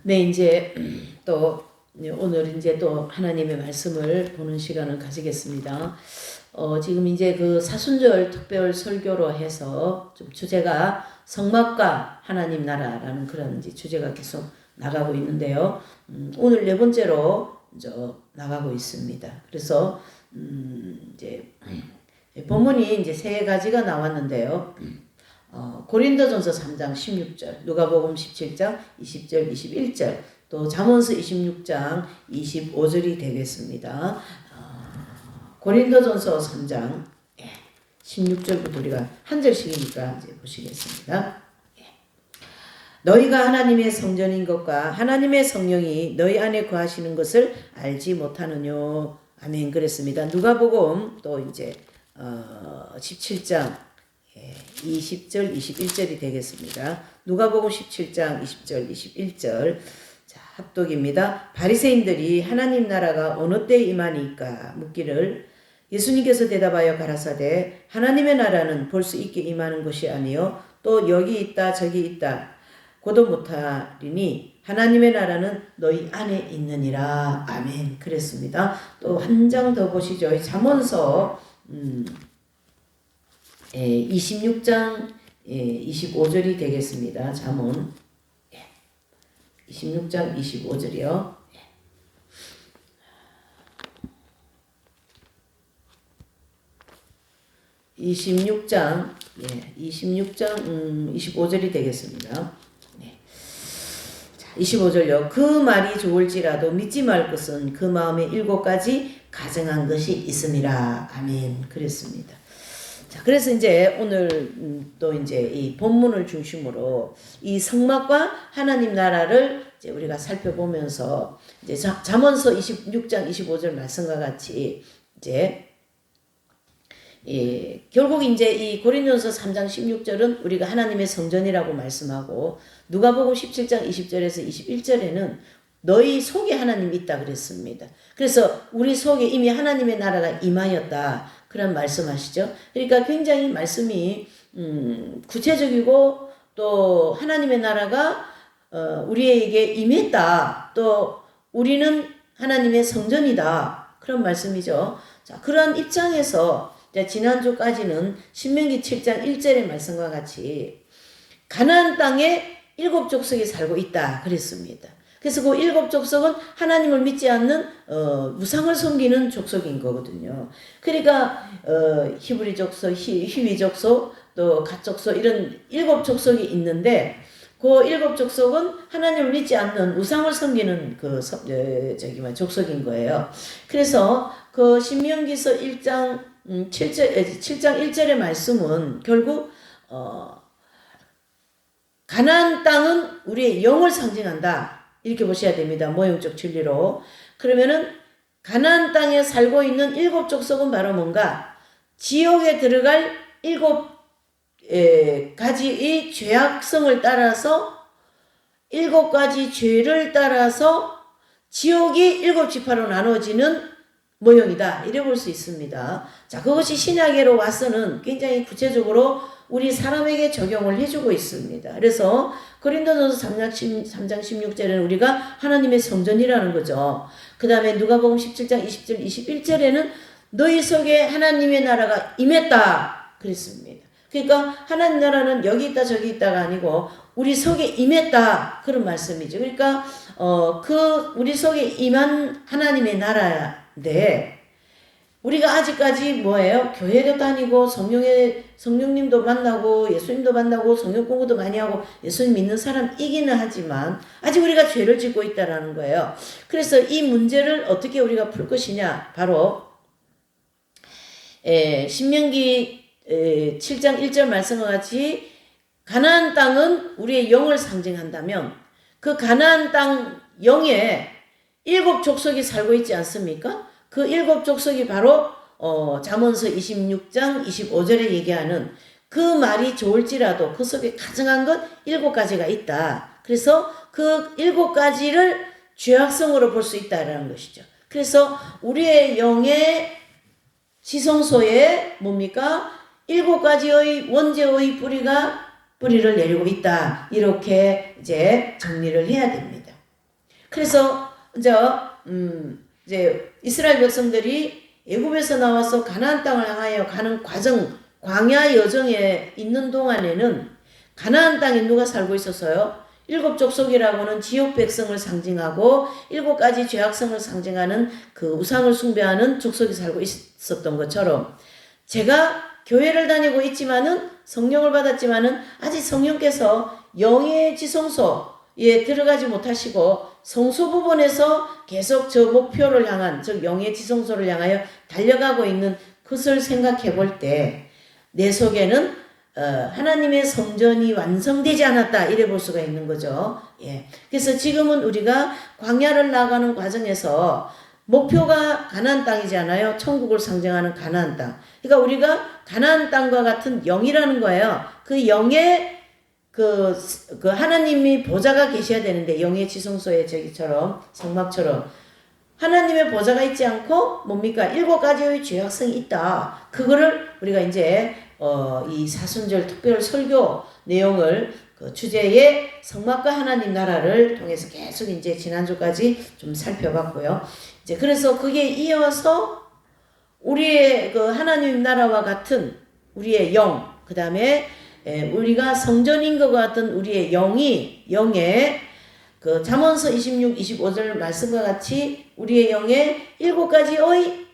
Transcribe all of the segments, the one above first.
네, 이제 또 오늘 이제 또 하나님의 말씀을 보는 시간을 가지겠습니다. 지금 이제 그 사순절 특별 설교로 해서 좀 주제가 성막과 하나님 나라라는 그런 이제 주제가 계속 나가고 있는데요. 오늘 네 번째로 나가고 있습니다. 그래서 이제 본문이 이제 세 가지가 나왔는데요. 고린도전서 3장 16절, 누가복음 17장 20절, 21절, 또 잠언서 26장 25절이 되겠습니다. 고린도전서 3장 16절부터 우리가 한 절씩이니까 이제 보시겠습니다. 너희가 하나님의 성전인 것과 하나님의 성령이 너희 안에 거하시는 것을 알지 못하느뇨. 아멘. 그랬습니다. 누가복음 또 이제 17장 20절, 21절이 되겠습니다. 누가복음 17장 20절, 21절. 자, 합독입니다. 바리새인들이 하나님 나라가 어느 때에 임하니까 묻기를 예수님께서 대답하여 가라사대 하나님의 나라는 볼 수 있게 임하는 것이 아니요 또 여기 있다 저기 있다 고도 못하리니 하나님의 나라는 너희 안에 있느니라. 아멘. 그랬습니다. 또 한 장 더 보시죠. 잠언서 26장 25절이 되겠습니다. 잠언 26장 25절이요. 26장 25절이 되겠습니다. 25절요. 그 말이 좋을지라도 믿지 말 것은 그 마음에 7가지 가정한 것이 있음이라. 아멘. 그랬습니다. 자, 그래서 이제 오늘 또 이제 이 본문을 중심으로 이 성막과 하나님 나라를 이제 우리가 살펴보면서 이제 잠언서 26장 25절 말씀과 같이 이제 결국 이제 이 고린도전서 3장 16절은 우리가 하나님의 성전이라고 말씀하고 누가복음 17장 20절에서 21절에는 너희 속에 하나님이 있다 그랬습니다. 그래서 우리 속에 이미 하나님의 나라가 임하였다. 그런 말씀하시죠. 그러니까 굉장히 말씀이 구체적이고 또 하나님의 나라가 우리에게 임했다. 또 우리는 하나님의 성전이다. 그런 말씀이죠. 자, 그런 입장에서 지난주까지는 신명기 7장 1절의 말씀과 같이 가나안 땅에 7족속이 살고 있다 그랬습니다. 그래서 그 7족속은 하나님을 믿지 않는 우상을 섬기는 족속인 거거든요. 그러니까 히브리 족속, 히위 족속, 또 갓 족속 이런 7족속이 있는데 그 7족속은 하나님을 믿지 않는 우상을 섬기는 그 족속인 거예요. 그래서 그 신명기서 1장 7장 1절의 말씀은 결국 가나안 땅은 우리의 영을 상징한다. 이렇게 보셔야 됩니다. 모형적 진리로. 그러면은 가나안 땅에 살고 있는 7족속은 바로 뭔가 지옥에 들어갈 7가지의 죄악성을 따라서 7가지 죄를 따라서 지옥이 7지파로 나눠지는 모형이다. 이래 볼 수 있습니다. 자, 그것이 신약에로 와서는 굉장히 구체적으로 우리 사람에게 적용을 해주고 있습니다. 그래서 고린도전서 3장 16절에는 우리가 하나님의 성전이라는 거죠. 그 다음에 누가복음 17장 20절 21절에는 너희 속에 하나님의 나라가 임했다 그랬습니다. 그러니까 하나님 나라는 여기 있다 저기 있다가 아니고 우리 속에 임했다 그런 말씀이죠. 그러니까 그 우리 속에 임한 하나님의 나라인데 우리가 아직까지 뭐예요? 교회도 다니고 성령님도 만나고 예수님도 만나고 성령 공부도 많이 하고 예수님 믿는 사람이기는 하지만 아직 우리가 죄를 짓고 있다라는 거예요. 그래서 이 문제를 어떻게 우리가 풀 것이냐? 바로 신명기 7장 1절 말씀과 같이 가나안 땅은 우리의 영을 상징한다면 그 가나안 땅 영에 7족속이 살고 있지 않습니까? 그 7족속이 바로 잠언서 26장 25절에 얘기하는 그 말이 좋을지라도 그 속에 가증한 것 7가지가 있다. 그래서 그 7가지를 죄악성으로 볼 수 있다라는 것이죠. 그래서 우리의 영의 지성소에 뭡니까? 7가지의 원죄의 뿌리를 내리고 있다. 이렇게 이제 정리를 해야 됩니다. 그래서 이제 이스라엘 백성들이 애굽에서 나와서 가나안 땅을 향하여 가는 과정, 광야 여정에 있는 동안에는 가나안 땅에 누가 살고 있었어요? 일곱 족속이라고는 지역 백성을 상징하고 일곱 가지 죄악성을 상징하는 그 우상을 숭배하는 족속이 살고 있었던 것처럼 제가 교회를 다니고 있지만은 성령을 받았지만은 아직 성령께서 영의 지성소에 들어가지 못하시고 성소 부분에서 계속 저 목표를 향한 즉 영의 지성소를 향하여 달려가고 있는 것을 생각해 볼 때 내 속에는 하나님의 성전이 완성되지 않았다 이래 볼 수가 있는 거죠. 예. 그래서 지금은 우리가 광야를 나가는 과정에서 목표가 가나안 땅이잖아요. 천국을 상징하는 가나안 땅. 그러니까 우리가 가나안 땅과 같은 영이라는 거예요. 그 영의 그 하나님이 보좌가 계셔야 되는데 영의 지성소에 저기처럼 성막처럼 하나님의 보좌가 있지 않고 뭡니까? 일곱 가지의 죄악성이 있다. 그거를 우리가 이제 이 사순절 특별 설교 내용을 그 주제의 성막과 하나님 나라를 통해서 계속 이제 지난주까지 좀 살펴봤고요. 이제 그래서 그게 이어서 우리의 그 하나님 나라와 같은 우리의 영, 그 다음에 우리가 성전인 것 같은 우리의 영의 그 잠언서 26, 25절 말씀과 같이 우리의 영에 일곱 가지의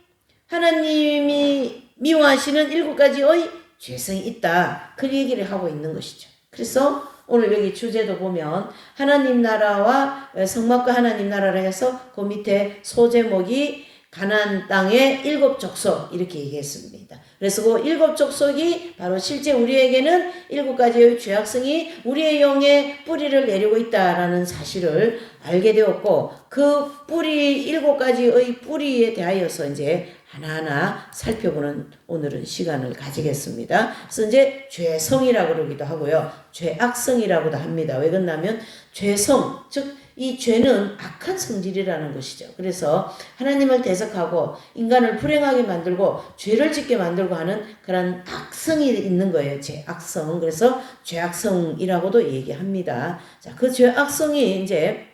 하나님이 미워하시는 일곱 가지의 죄성이 있다. 그 얘기를 하고 있는 것이죠. 그래서 오늘 여기 주제도 보면 하나님 나라와 성막과 하나님 나라를 해서 그 밑에 소제목이 가나안 땅의 일곱 족속 이렇게 얘기했습니다. 그래서 그 일곱 족속이 바로 실제 우리에게는 일곱 가지의 죄악성이 우리의 영에 뿌리를 내리고 있다라는 사실을 알게 되었고 그 뿌리 일곱 가지의 뿌리에 대하여서 이제 하나하나 살펴보는 오늘은 시간을 가지겠습니다. 그래서 이제 죄성이라고 그러기도 하고요. 죄악성이라고도 합니다. 왜 그러냐면 죄성, 즉 이 죄는 악한 성질이라는 것이죠. 그래서 하나님을 대적하고 인간을 불행하게 만들고 죄를 짓게 만들고 하는 그런 악성이 있는 거예요. 죄악성. 그래서 죄악성이라고도 얘기합니다. 자, 그 죄악성이 이제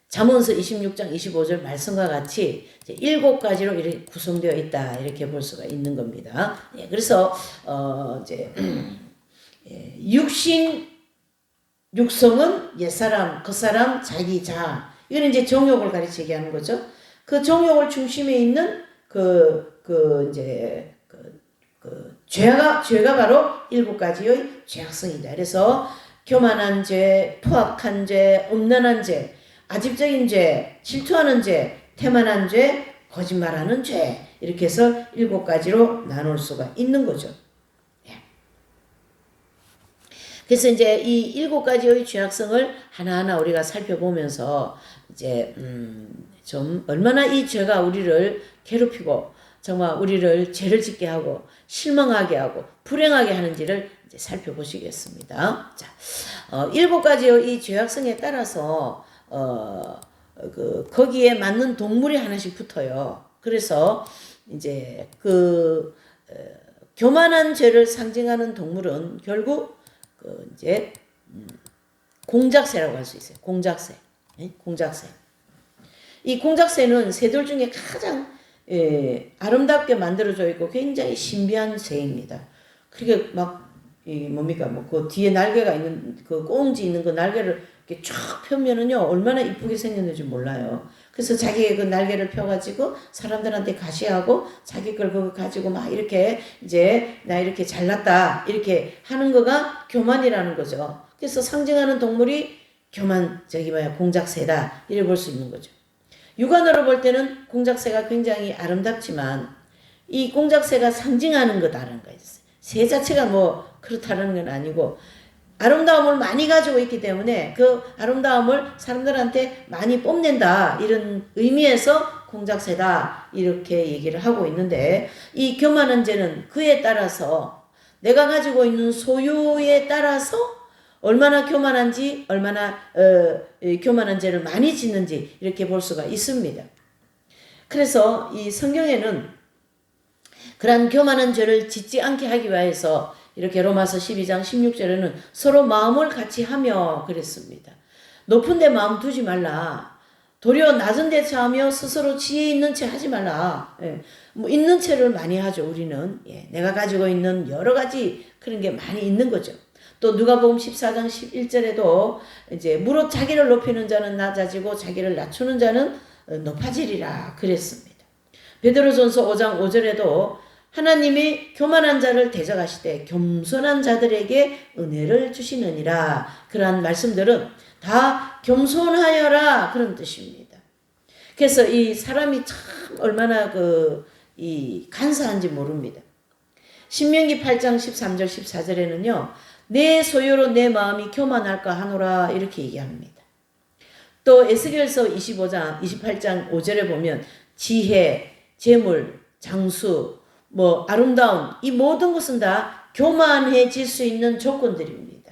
잠언서 26장 25절 말씀과 같이 일곱 가지로 이렇게 구성되어 있다 이렇게 볼 수가 있는 겁니다. 예, 그래서 육성은 옛사람, 겉사람, 자기 자. 이거는 이제 정욕을 가르치게 하는 거죠. 그 정욕을 중심에 있는 죄가 바로 일곱 가지의 죄악성이다. 그래서 교만한 죄, 포악한 죄, 음란한 죄, 아집적인 죄, 질투하는 죄, 태만한 죄, 거짓말하는 죄. 이렇게 해서 일곱 가지로 나눌 수가 있는 거죠. 그래서 이제 이 일곱 가지의 죄악성을 하나하나 우리가 살펴보면서 이제 좀 얼마나 이 죄가 우리를 괴롭히고 정말 우리를 죄를 짓게 하고 실망하게 하고 불행하게 하는지를 이제 살펴보시겠습니다. 자, 일곱 가지의 이 죄악성에 따라서 거기에 맞는 동물이 하나씩 붙어요. 그래서 이제 교만한 죄를 상징하는 동물은 결국 공작새라고 할 수 있어요. 공작새. 공작새. 이 공작새는 새들 중에 가장 아름답게 만들어져 있고 굉장히 신비한 새입니다. 그게 그 뒤에 날개가 있는 그 꽁지 있는 그 날개를 이렇게 쫙 펴면은요 얼마나 이쁘게 생겼는지 몰라요. 그래서 자기의 그 날개를 펴가지고 사람들한테 가시하고 자기 걸 그거 가지고 막 이렇게 이제 나 이렇게 잘났다 이렇게 하는 거가 교만이라는 거죠. 그래서 상징하는 동물이 공작새다 이래 볼 수 있는 거죠. 육안으로 볼 때는 공작새가 굉장히 아름답지만 이 공작새가 상징하는 거다라는 거 있어요. 새 자체가 뭐 그렇다는 건 아니고 아름다움을 많이 가지고 있기 때문에 그 아름다움을 사람들한테 많이 뽐낸다 이런 의미에서 공작새다 이렇게 얘기를 하고 있는데 이 교만한 죄는 그에 따라서 내가 가지고 있는 소유에 따라서 얼마나 교만한지 얼마나 교만한 죄를 많이 짓는지 이렇게 볼 수가 있습니다. 그래서 이 성경에는 그러한 교만한 죄를 짓지 않게 하기 위해서 이렇게 로마서 12장 16절에는 서로 마음을 같이 하며 그랬습니다. 높은 데 마음 두지 말라. 도리어 낮은 데 처하며 스스로 지혜 있는 채 하지 말라. 예. 뭐 있는 채를 많이 하죠, 우리는. 예. 내가 가지고 있는 여러 가지 그런 게 많이 있는 거죠. 또 누가복음 14장 11절에도 이제 무릇 자기를 높이는 자는 낮아지고 자기를 낮추는 자는 높아지리라 그랬습니다. 베드로전서 5장 5절에도 하나님이 교만한 자를 대적하시되 겸손한 자들에게 은혜를 주시느니라. 그러한 말씀들은 다 겸손하여라 그런 뜻입니다. 그래서 이 사람이 참 얼마나 이 간사한지 모릅니다. 신명기 8장 13절 14절에는요. 내 소유로 내 마음이 교만할까 하노라 이렇게 얘기합니다. 또 에스겔서 25장 28장 5절에 보면 지혜, 재물, 장수, 뭐 아름다움 이 모든 것은 다 교만해질 수 있는 조건들입니다.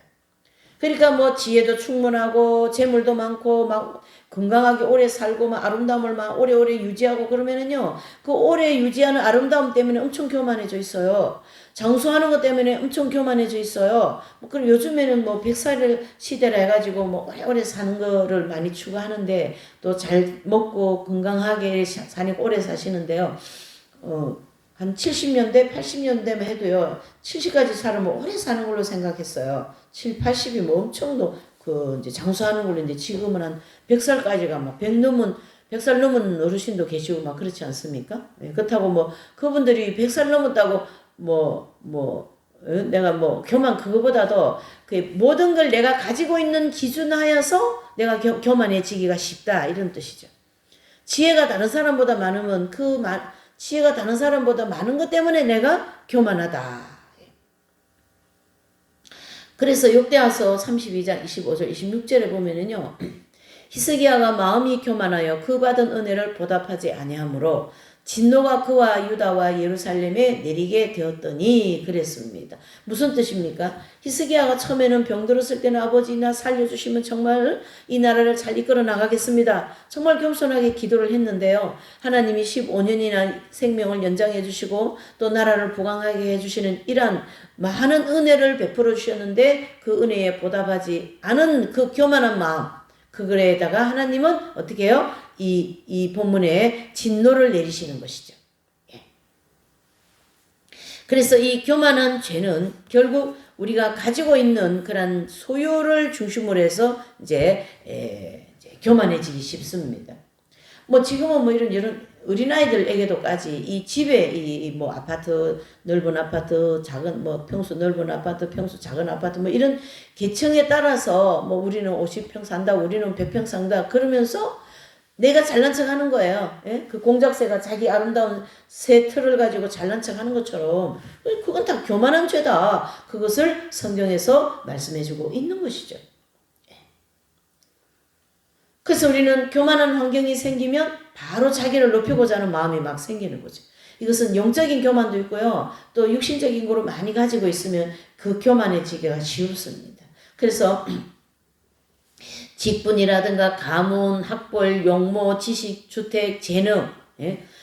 그러니까 뭐 지혜도 충분하고 재물도 많고 막 건강하게 오래 살고 막 아름다움을 막 오래오래 유지하고 그러면은요 그 오래 유지하는 아름다움 때문에 엄청 교만해져 있어요. 장수하는 것 때문에 엄청 교만해져 있어요. 뭐 그럼 요즘에는 뭐 100살 시대라 해가지고 뭐 오래오래 사는 거를 많이 추구하는데 또 잘 먹고 건강하게 사니까 오래 사시는데요. 한 70년대, 80년대만 해도요, 70까지 살면 오래 사는 걸로 생각했어요. 7, 80이 뭐 엄청 이제 장수하는 걸로 이제 지금은 한 100살까지가 막 100살 넘은 어르신도 계시고 막 그렇지 않습니까? 네, 그렇다고 뭐 그분들이 100살 넘었다고 내가 뭐 교만 그거보다도 그 모든 걸 내가 가지고 있는 기준 하여서 내가 교만해지기가 쉽다 이런 뜻이죠. 지혜가 다른 사람보다 많으면 지혜가 다른 사람보다 많은 것 때문에 내가 교만하다. 그래서 역대하서 32장 25절 26절에 보면은요. 히스기야가 마음이 교만하여 그 받은 은혜를 보답하지 아니하므로 진노가 그와 유다와 예루살렘에 내리게 되었더니 그랬습니다. 무슨 뜻입니까? 히스기야가 처음에는 병들었을 때는 아버지나 살려주시면 정말 이 나라를 잘 이끌어 나가겠습니다. 정말 겸손하게 기도를 했는데요. 하나님이 15년이나 생명을 연장해 주시고 또 나라를 부강하게 해주시는 이러한 많은 은혜를 베풀어 주셨는데 그 은혜에 보답하지 않은 그 교만한 마음 그거에다가 하나님은 어떻게 해요? 이 본문에 진노를 내리시는 것이죠. 예. 그래서 이 교만한 죄는 결국 우리가 가지고 있는 그런 소유를 중심으로 해서 이제 교만해지기 쉽습니다. 뭐 지금은 뭐 이런 어린아이들에게도까지 이 집에 뭐 아파트, 넓은 아파트, 작은 뭐 평수 넓은 아파트, 평수 작은 아파트 뭐 이런 계층에 따라서 뭐 우리는 50평 산다, 우리는 100평 산다 그러면서 내가 잘난 척 하는 거예요. 예? 그 공작새가 자기 아름다운 새 틀을 가지고 잘난 척 하는 것처럼 그건 다 교만한 죄다. 그것을 성경에서 말씀해주고 있는 것이죠. 그래서 우리는 교만한 환경이 생기면 바로 자기를 높이고자 하는 마음이 막 생기는 거죠. 이것은 영적인 교만도 있고요. 또 육신적인 거로 많이 가지고 있으면 그 교만해지기가 쉽습니다. 그래서 직분이라든가 가문, 학벌, 용모, 지식, 주택, 재능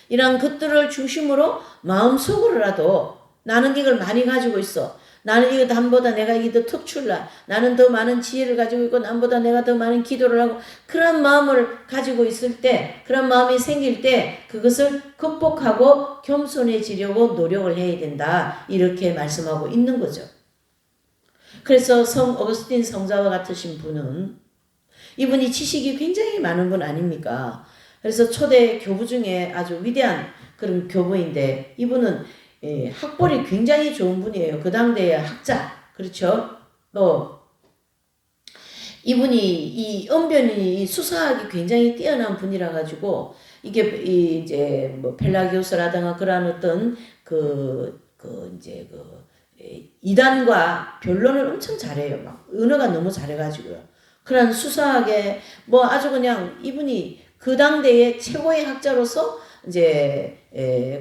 이런 것들을 중심으로 마음속으로라도 나는 이걸 많이 가지고 있어. 나는 이거 남보다 내가 이게 더 특출나. 나는 더 많은 지혜를 가지고 있고 남보다 내가 더 많은 기도를 하고 그런 마음을 가지고 있을 때 그런 마음이 생길 때 그것을 극복하고 겸손해지려고 노력을 해야 된다. 이렇게 말씀하고 있는 거죠. 그래서 성 어거스틴 성자와 같으신 분은 이분이 지식이 굉장히 많은 분 아닙니까? 그래서 초대 교부 중에 아주 위대한 그런 교부인데 이분은 학벌이 굉장히 좋은 분이에요. 그 당대의 학자. 그렇죠? 또 이분이 이 언변이 수사학이 굉장히 뛰어난 분이라 가지고 이게 이제 뭐 펠라기우스라든가 그런 어떤 이단과 변론을 엄청 잘해요. 막 언어가 너무 잘해가지고요. 그런 수사학에 뭐 아주 그냥 이분이 그 당대의 최고의 학자로서 이제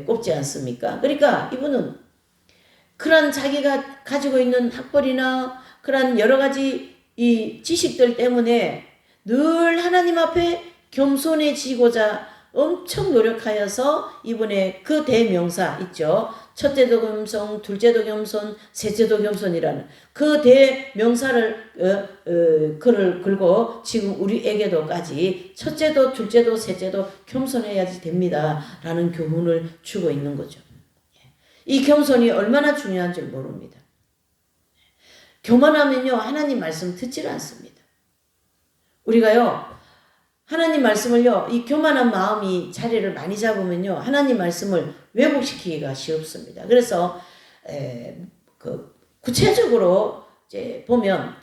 꼽지 않습니까? 그러니까 이분은 그런 자기가 가지고 있는 학벌이나 그런 여러 가지 이 지식들 때문에 늘 하나님 앞에 겸손해지고자 엄청 노력하여서 이분의 그 대명사 있죠. 첫째도 겸손, 둘째도 겸손, 셋째도 겸손이라는 그 대명사를 글을 긁고 지금 우리에게도까지 첫째도 둘째도 셋째도 겸손해야지 됩니다라는 교훈을 주고 있는 거죠. 이 겸손이 얼마나 중요한지 모릅니다. 교만하면요 하나님 말씀 듣지를 않습니다. 우리가요 하나님 말씀을요 이 교만한 마음이 자리를 많이 잡으면요 하나님 말씀을 왜곡시키기가 쉽습니다. 그래서 그 구체적으로 이제 보면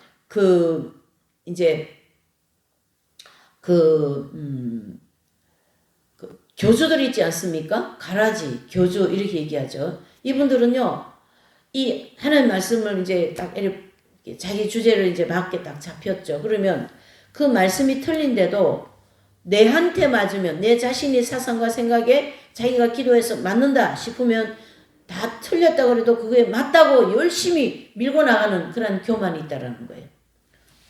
교주들 있지 않습니까? 가라지 교주 이렇게 얘기하죠. 이분들은요 이 하나님 말씀을 이제 딱 이렇게 자기 주제를 이제 맞게 딱 잡혔죠. 그러면 그 말씀이 틀린데도 내한테 맞으면 내 자신의 사상과 생각에 자기가 기도해서 맞는다 싶으면 다 틀렸다고 해도 그게 맞다고 열심히 밀고 나가는 그런 교만이 있다라는 거예요.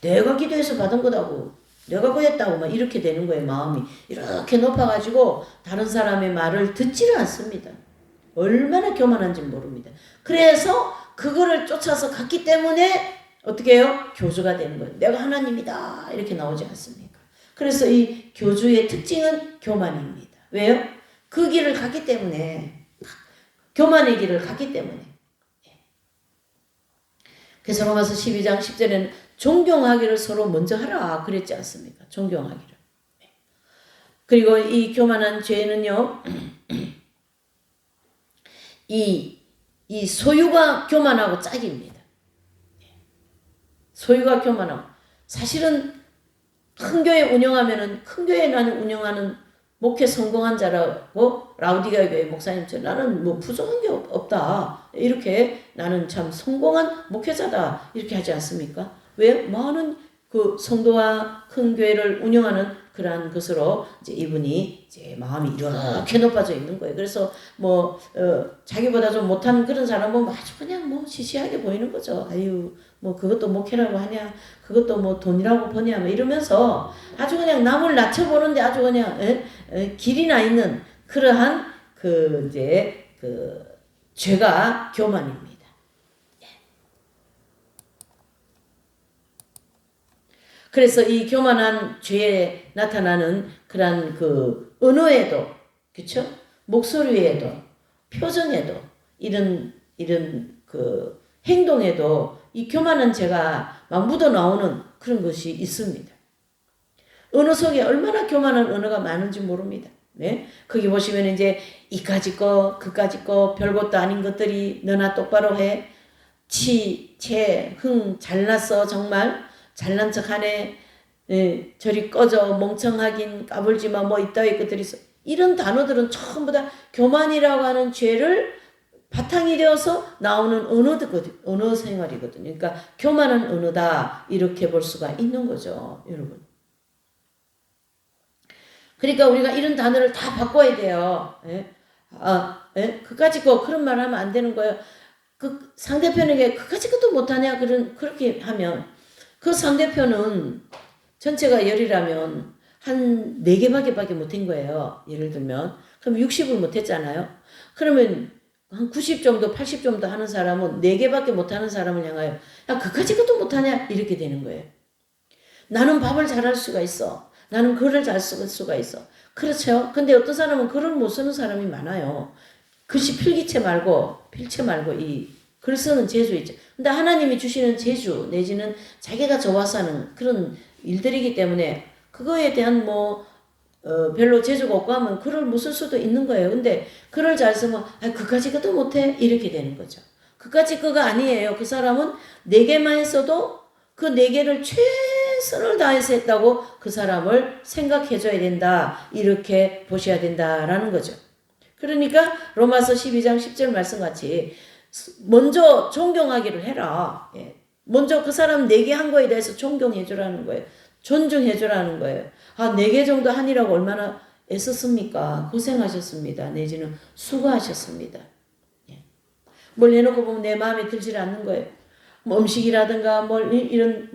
내가 기도해서 받은 거다고 내가 그랬다고 막 이렇게 되는 거예요. 마음이 이렇게 높아가지고 다른 사람의 말을 듣지를 않습니다. 얼마나 교만한지 모릅니다. 그래서 그거를 쫓아서 갔기 때문에 어떻게 해요? 교주가 되는 거예요. 내가 하나님이다 이렇게 나오지 않습니까? 그래서 이 교주의 특징은 교만입니다. 왜요? 그 길을 갔기 때문에 교만의 길을 갔기 때문에 그래서 로마서 12장 10절에는 존경하기를 서로 먼저 하라 그랬지 않습니까? 존경하기를. 그리고 이 교만한 죄는요 이 소유가 교만하고 짝입니다. 소유가 교만하고 사실은 큰 교회 운영하면은 큰 교회 나는 운영하는 목회 성공한 자라고 라우디게아 교회 목사님처럼 나는 뭐 부족한 게 없다 이렇게 나는 참 성공한 목회자다 이렇게 하지 않습니까? 왜? 많은 그 성도와 큰 교회를 운영하는 그러한 것으로 이제 이분이 이제 마음이 이렇게 높아져 있는 거예요. 그래서 자기보다 좀 못하는 그런 사람은 아주 그냥 뭐 시시하게 보이는 거죠. 아유 뭐 그것도 목회라고 하냐, 그것도 뭐 돈이라고 버냐, 뭐 이러면서 아주 그냥 남을 낮춰보는데 아주 그냥 길이 나 있는 그러한 죄가 교만입니다. 그래서 이 교만한 죄에 나타나는 그런 언어에도, 그쵸? 목소리에도, 표정에도, 이런 행동에도 이 교만한 죄가 막 묻어나오는 그런 것이 있습니다. 언어 속에 얼마나 교만한 언어가 많은지 모릅니다. 네? 거기 보시면 이제 이까지 거, 그까지 거, 별것도 아닌 것들이 너나 똑바로 해. 잘났어, 정말. 잘난 척 하네. 저리 꺼져, 멍청하긴, 까불지마, 뭐 이따위 것들이 있어. 이런 단어들은 전부 다 교만이라고 하는 죄를 바탕이 되어서 나오는 언어 생활이거든요. 그러니까 교만한 언어다 이렇게 볼 수가 있는 거죠, 여러분. 그러니까 우리가 이런 단어를 다 바꿔야 돼요. 그까짓 거 그런 말 하면 안 되는 거예요. 그 상대편에게 그까짓 것도 못하냐 그렇게 하면 그 상대편은 전체가 10이라면 한 4개밖에 못한 거예요. 예를 들면 그럼 60을 못했잖아요. 그러면 한 90 정도, 80 정도 하는 사람은 4개밖에 못하는 사람을 향하여 야 그까짓 것도 못하냐 이렇게 되는 거예요. 나는 밥을 잘할 수가 있어. 나는 글을 잘 쓸 수가 있어. 그렇죠. 근데 어떤 사람은 글을 못 쓰는 사람이 많아요. 글씨 필체 말고 이 글 쓰는 재주 있죠. 근데 하나님이 주시는 재주 내지는 자기가 좋아서 하는 그런 일들이기 때문에 그거에 대한 별로 재주가 없고 하면 글을 못 쓸 수도 있는 거예요. 근데 글을 잘 쓰면 그까짓 것도 못해 이렇게 되는 거죠. 그까짓 거가 아니에요. 그 사람은 4개만 했어도 그 4개를 최선을 다해서 했다고 그 사람을 생각해줘야 된다. 이렇게 보셔야 된다라는 거죠. 그러니까 로마서 12장 10절 말씀같이 먼저 존경하기를 해라. 먼저 그 사람 4개 한 거에 대해서 존경해주라는 거예요. 존중해주라는 거예요. 4개 정도 하니라고 얼마나 애썼습니까? 고생하셨습니다. 내지는 수고하셨습니다. 뭘 해놓고 보면 내 마음에 들지 않는 거예요. 음식이라든가 이런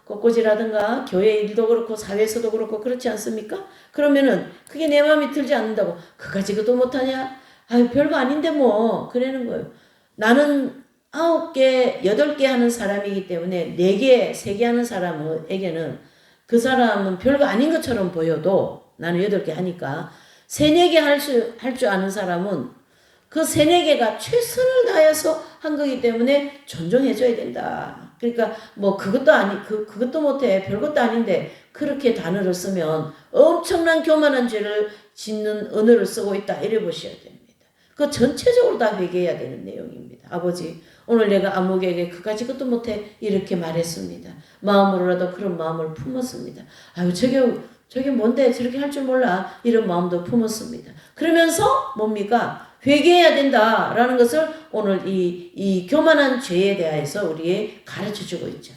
꽃꽂이라든가 교회 일도 그렇고 사회에서도 그렇고 그렇지 않습니까? 그러면은 그게 내 마음에 들지 않는다고 그까짓 것도 못하냐? 아유, 별거 아닌데 뭐. 그러는 거예요. 나는 9개, 8개 하는 사람이기 때문에 4개, 3개 하는 사람에게는 그 사람은 별거 아닌 것처럼 보여도 나는 8개 하니까 3, 4개 할 줄 아는 사람은 그 3, 4개가 최선을 다해서 한 거기 때문에 존중해줘야 된다. 그러니까 뭐 그것도 못해. 별것도 아닌데 그렇게 단어를 쓰면 엄청난 교만한 죄를 짓는 언어를 쓰고 있다. 이래 보셔야 됩니다. 그 전체적으로 다 회개해야 되는 내용입니다. 아버지, 오늘 내가 아무개에게 그까지 것도 못해 이렇게 말했습니다. 마음으로라도 그런 마음을 품었습니다. 아유, 저게 뭔데 저렇게 할 줄 몰라 이런 마음도 품었습니다. 그러면서 뭡니까? 회개해야 된다라는 것을 오늘 이 교만한 죄에 대해서 우리에 가르쳐주고 있죠.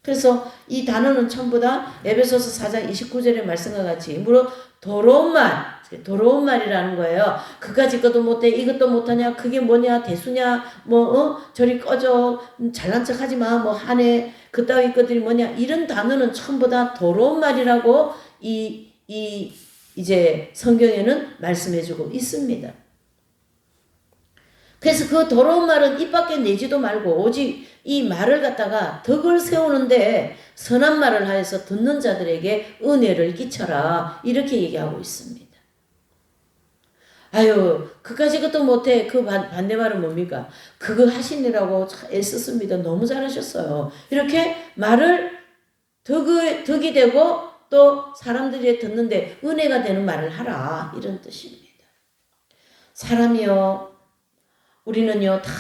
그래서 이 단어는 전부 다 에베소서 4장 29절의 말씀과 같이 물론 더러운 말이라는 거예요. 그까짓 것도 못해, 이것도 못하냐, 그게 뭐냐, 대수냐, 저리 꺼져, 잘난 척 하지 마, 하네, 그따위 것들이 뭐냐, 이런 단어는 전부 다 더러운 말이라고 이제 성경에는 말씀해주고 있습니다. 그래서 그 더러운 말은 입 밖에 내지도 말고 오직 이 말을 갖다가 덕을 세우는데 선한 말을 하여서 듣는 자들에게 은혜를 끼쳐라. 이렇게 얘기하고 있습니다. 아유, 그까지 것도 못해. 그 반대말은 뭡니까? 그거 하시느라고 애썼습니다. 너무 잘하셨어요. 이렇게 말을 덕이 되고 또 사람들이 듣는데 은혜가 되는 말을 하라. 이런 뜻입니다. 사람이요. 우리는요, 다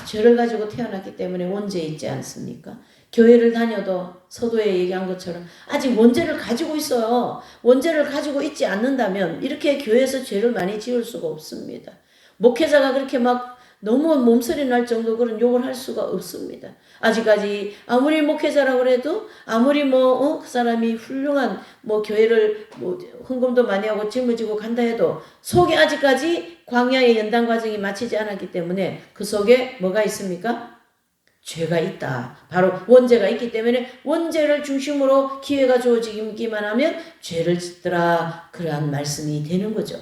죄를 가지고 태어났기 때문에 원죄 있지 않습니까? 교회를 다녀도 서도에 얘기한 것처럼 아직 원죄를 가지고 있어요. 원죄를 가지고 있지 않는다면 이렇게 교회에서 죄를 많이 지을 수가 없습니다. 목회자가 그렇게 막 너무 몸서리 날 정도 그런 욕을 할 수가 없습니다. 아직까지 아무리 목회자라고 해도 아무리 그 사람이 훌륭한 교회를 헌금도 많이 하고 짊어지고 간다 해도 속에 아직까지 광야의 연단 과정이 마치지 않았기 때문에 그 속에 뭐가 있습니까? 죄가 있다. 바로 원죄가 있기 때문에 원죄를 중심으로 기회가 주어지기만 하면 죄를 짓더라. 그러한 말씀이 되는 거죠.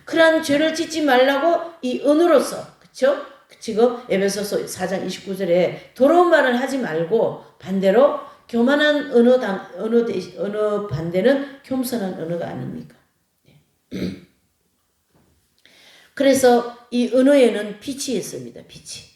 그러한 죄를 짓지 말라고 이 은으로서 그렇죠? 지금 에베소서 4장 29절에 더러운 말을 하지 말고 반대로 교만한 언어 반대는 겸손한 언어가 아닙니까? 그래서 이 언어에는 빛이 있습니다. 빛이.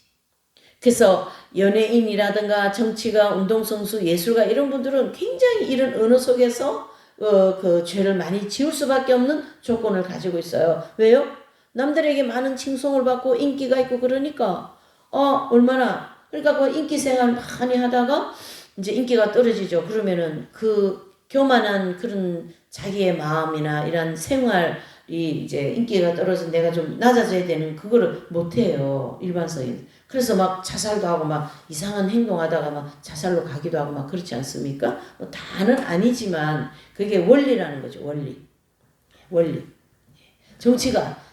그래서 연예인이라든가 정치가, 운동선수, 예술가 이런 분들은 굉장히 이런 언어 속에서 그 죄를 많이 지을 수밖에 없는 조건을 가지고 있어요. 왜요? 남들에게 많은 칭송을 받고 인기가 있고 그러니까 얼마나 그러니까 그 인기 생활 많이 하다가 이제 인기가 떨어지죠. 그러면은 그 교만한 그런 자기의 마음이나 이런 생활이 이제 인기가 떨어져서 내가 좀 낮아져야 되는 그거를 못해요. 일반적인. 그래서 막 자살도 하고 막 이상한 행동하다가 막 자살로 가기도 하고 막 그렇지 않습니까? 다는 아니지만 그게 원리라는 거죠. 원리.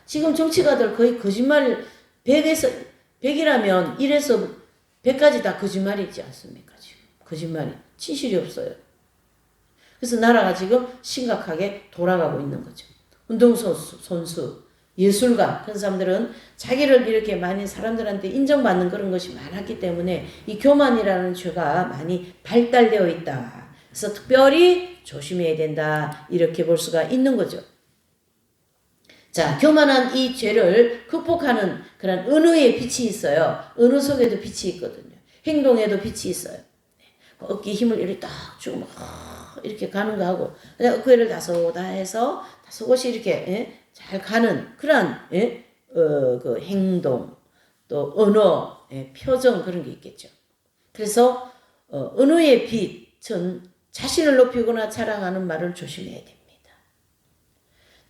지금 정치가들 거의 거짓말 100이라면 1에서 100까지 다 거짓말이지 않습니까? 지금 거짓말이 진실이 없어요. 그래서 나라가 지금 심각하게 돌아가고 있는 거죠. 운동선수, 예술가 그런 사람들은 자기를 이렇게 많이 사람들한테 인정받는 그런 것이 많았기 때문에 이 교만이라는 죄가 많이 발달되어 있다. 그래서 특별히 조심해야 된다. 이렇게 볼 수가 있는 거죠. 자, 교만한 이 죄를 극복하는 그런 은혜의 빛이 있어요. 은혜 속에도 빛이 있거든요. 행동에도 빛이 있어요. 어깨에 힘을 이렇게 딱 주고 막 이렇게 가는 거 하고 어깨를 다소다해서 다소곳이 이렇게 잘 가는 그런 그 행동 또 언어 표정 그런 게 있겠죠. 그래서 은혜의 빛은 자신을 높이거나 자랑하는 말을 조심해야 됩니다.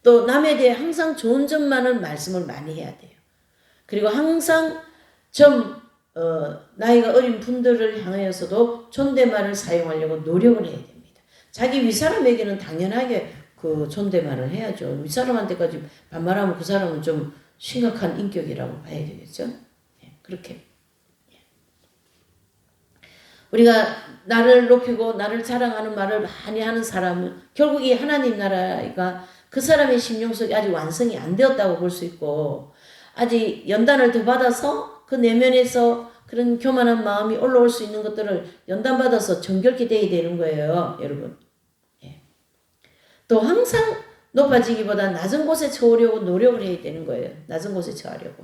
또 남에 대해 항상 좋은 점만을 말씀을 많이 해야 돼요. 그리고 항상 나이가 어린 분들을 향하여서도 존댓말을 사용하려고 노력을 해야 됩니다. 자기 윗사람에게는 당연하게 그 존댓말을 해야죠. 윗사람한테까지 반말하면 그 사람은 좀 심각한 인격이라고 봐야 되겠죠. 그렇게. 우리가 나를 높이고 나를 자랑하는 말을 많이 하는 사람은 결국 이 하나님 나라가 그 사람의 심령 속에 아직 완성이 안 되었다고 볼 수 있고 아직 연단을 더 받아서 그 내면에서 그런 교만한 마음이 올라올 수 있는 것들을 연단받아서 정결케 돼야 되는 거예요, 여러분. 예. 또 항상 높아지기보다 낮은 곳에 처하려고 노력을 해야 되는 거예요. 낮은 곳에 처하려고.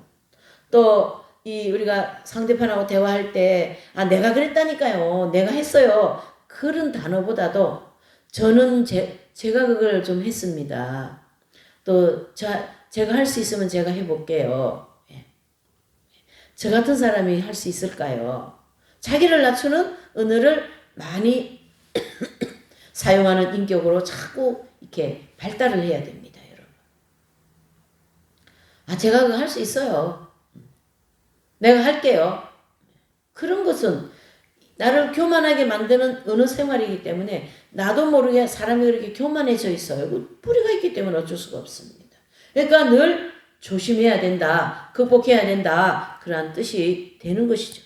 또 우리가 상대편하고 대화할 때 내가 그랬다니까요. 내가 했어요. 그런 단어보다도 저는 제가 그걸 좀 했습니다. 또 제가 할 수 있으면 제가 해볼게요. 예. 저 같은 사람이 할 수 있을까요? 자기를 낮추는 언어를 많이 사용하는 인격으로 자꾸 이렇게 발달을 해야 됩니다, 여러분. 제가 그거 할 수 있어요. 내가 할게요. 그런 것은 나를 교만하게 만드는 어느 생활이기 때문에 나도 모르게 사람이 그렇게 교만해져 있어요. 뿌리가 있기 때문에 어쩔 수가 없습니다. 그러니까 늘 조심해야 된다. 극복해야 된다. 그러한 뜻이 되는 것이죠.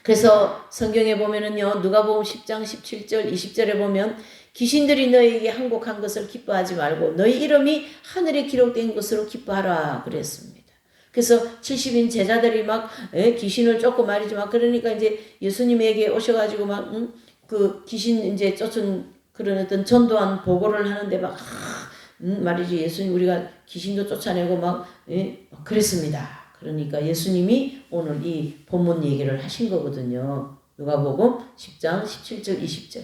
그래서 성경에 보면은요, 누가복음 10장 17절 20절에 보면 귀신들이 너희에게 항복한 것을 기뻐하지 말고 너희 이름이 하늘에 기록된 것으로 기뻐하라 그랬습니다. 그래서 70인 제자들이 막 귀신을 쫓고 말이지 막 그러니까 이제 예수님에게 오셔가지고 막 그 귀신 이제 쫓은 그런 어떤 전도한 보고를 하는데 막 말이지 예수님 우리가 귀신도 쫓아내고 막 그랬습니다. 그러니까 예수님이 오늘 이 본문 얘기를 하신 거거든요. 누가복음 10장 17절 20절.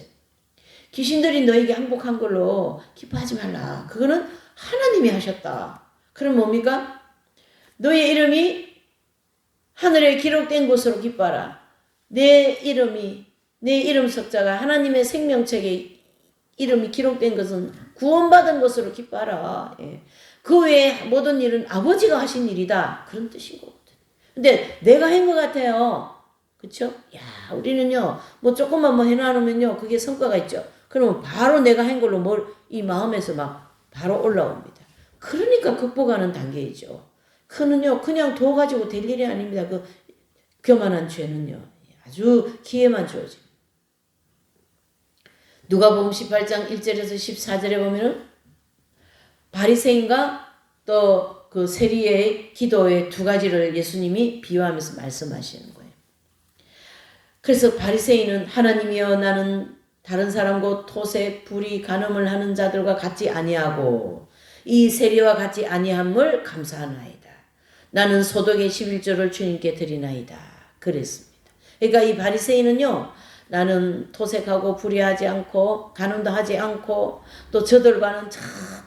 귀신들이 너에게 항복한 걸로 기뻐하지 말라. 그거는 하나님이 하셨다. 그럼 뭡니까? 너의 이름이 하늘에 기록된 곳으로 기뻐하라. 내 이름 석자가 하나님의 생명책에 이름이 기록된 것은 구원받은 것으로 기뻐하라. 예. 그 외에 모든 일은 아버지가 하신 일이다. 그런 뜻인 거거든. 근데 내가 한 것 같아요. 그쵸? 야, 우리는요, 뭐 조금만 뭐 해놔놓으면요, 그게 성과가 있죠. 그러면 바로 내가 한 걸로 이 마음에서 막 바로 올라옵니다. 그러니까 극복하는 단계이죠. 그는요, 그냥 둬 가지고 될 일이 아닙니다. 그 교만한 죄는요, 아주 기회만 주어집니다. 누가복음 18장 1절에서 14절에 보면은 바리새인과 또 그 세리의 기도의 두 가지를 예수님이 비유하면서 말씀하시는 거예요. 그래서 바리새인은 하나님이여 나는 다른 사람 곧 토색, 불의, 간음을 하는 자들과 같지 아니하고 이 세리와 같지 아니함을 감사하나이다. 나는 소득의 11조를 주님께 드리나이다. 그랬습니다. 그러니까 이 바리새인은요. 나는 토색하고 불의하지 않고 간음도 하지 않고 또 저들과는 참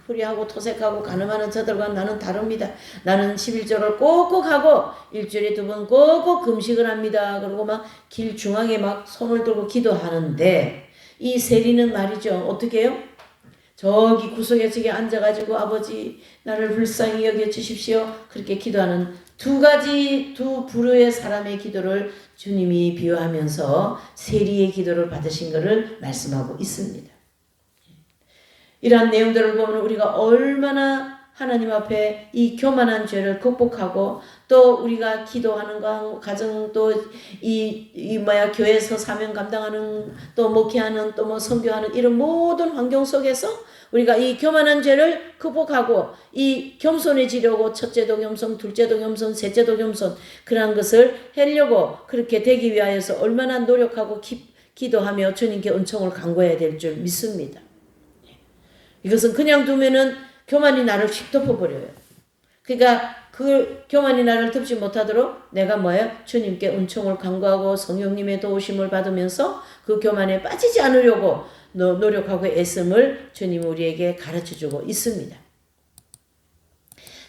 불의하고 토색하고 간음하는 저들과는 나는 다릅니다. 나는 11조를 꼭꼭 하고 일주일에 2번 꼭꼭 금식을 합니다. 그리고 막 길 중앙에 막 손을 들고 기도하는데 이 세리는 말이죠. 어떻게 해요? 저기 구석에 저기 앉아가지고 아버지 나를 불쌍히 여겨주십시오. 그렇게 기도하는 두 부류의 사람의 기도를 주님이 비유하면서 세리의 기도를 받으신 것을 말씀하고 있습니다. 이러한 내용들을 보면 우리가 얼마나 하나님 앞에 이 교만한 죄를 극복하고 또 우리가 기도하는 가정 또 교회에서 사명 감당하는 또 목회하는 또 뭐 선교하는 이런 모든 환경 속에서 우리가 이 교만한 죄를 극복하고 이 겸손해지려고 첫째도 겸손, 둘째도 겸손, 셋째도 겸손 그러한 것을 하려고 그렇게 되기 위하여서 얼마나 노력하고 기도하며 주님께 은총을 간구해야 될 줄 믿습니다. 이것은 그냥 두면은 교만이 나를 휙 덮어버려요. 그러니까 그 교만이 나를 덮지 못하도록 내가 뭐예요? 주님께 은총을 간구하고 성령님의 도우심을 받으면서 그 교만에 빠지지 않으려고 노력하고 애씀을 주님 우리에게 가르쳐주고 있습니다.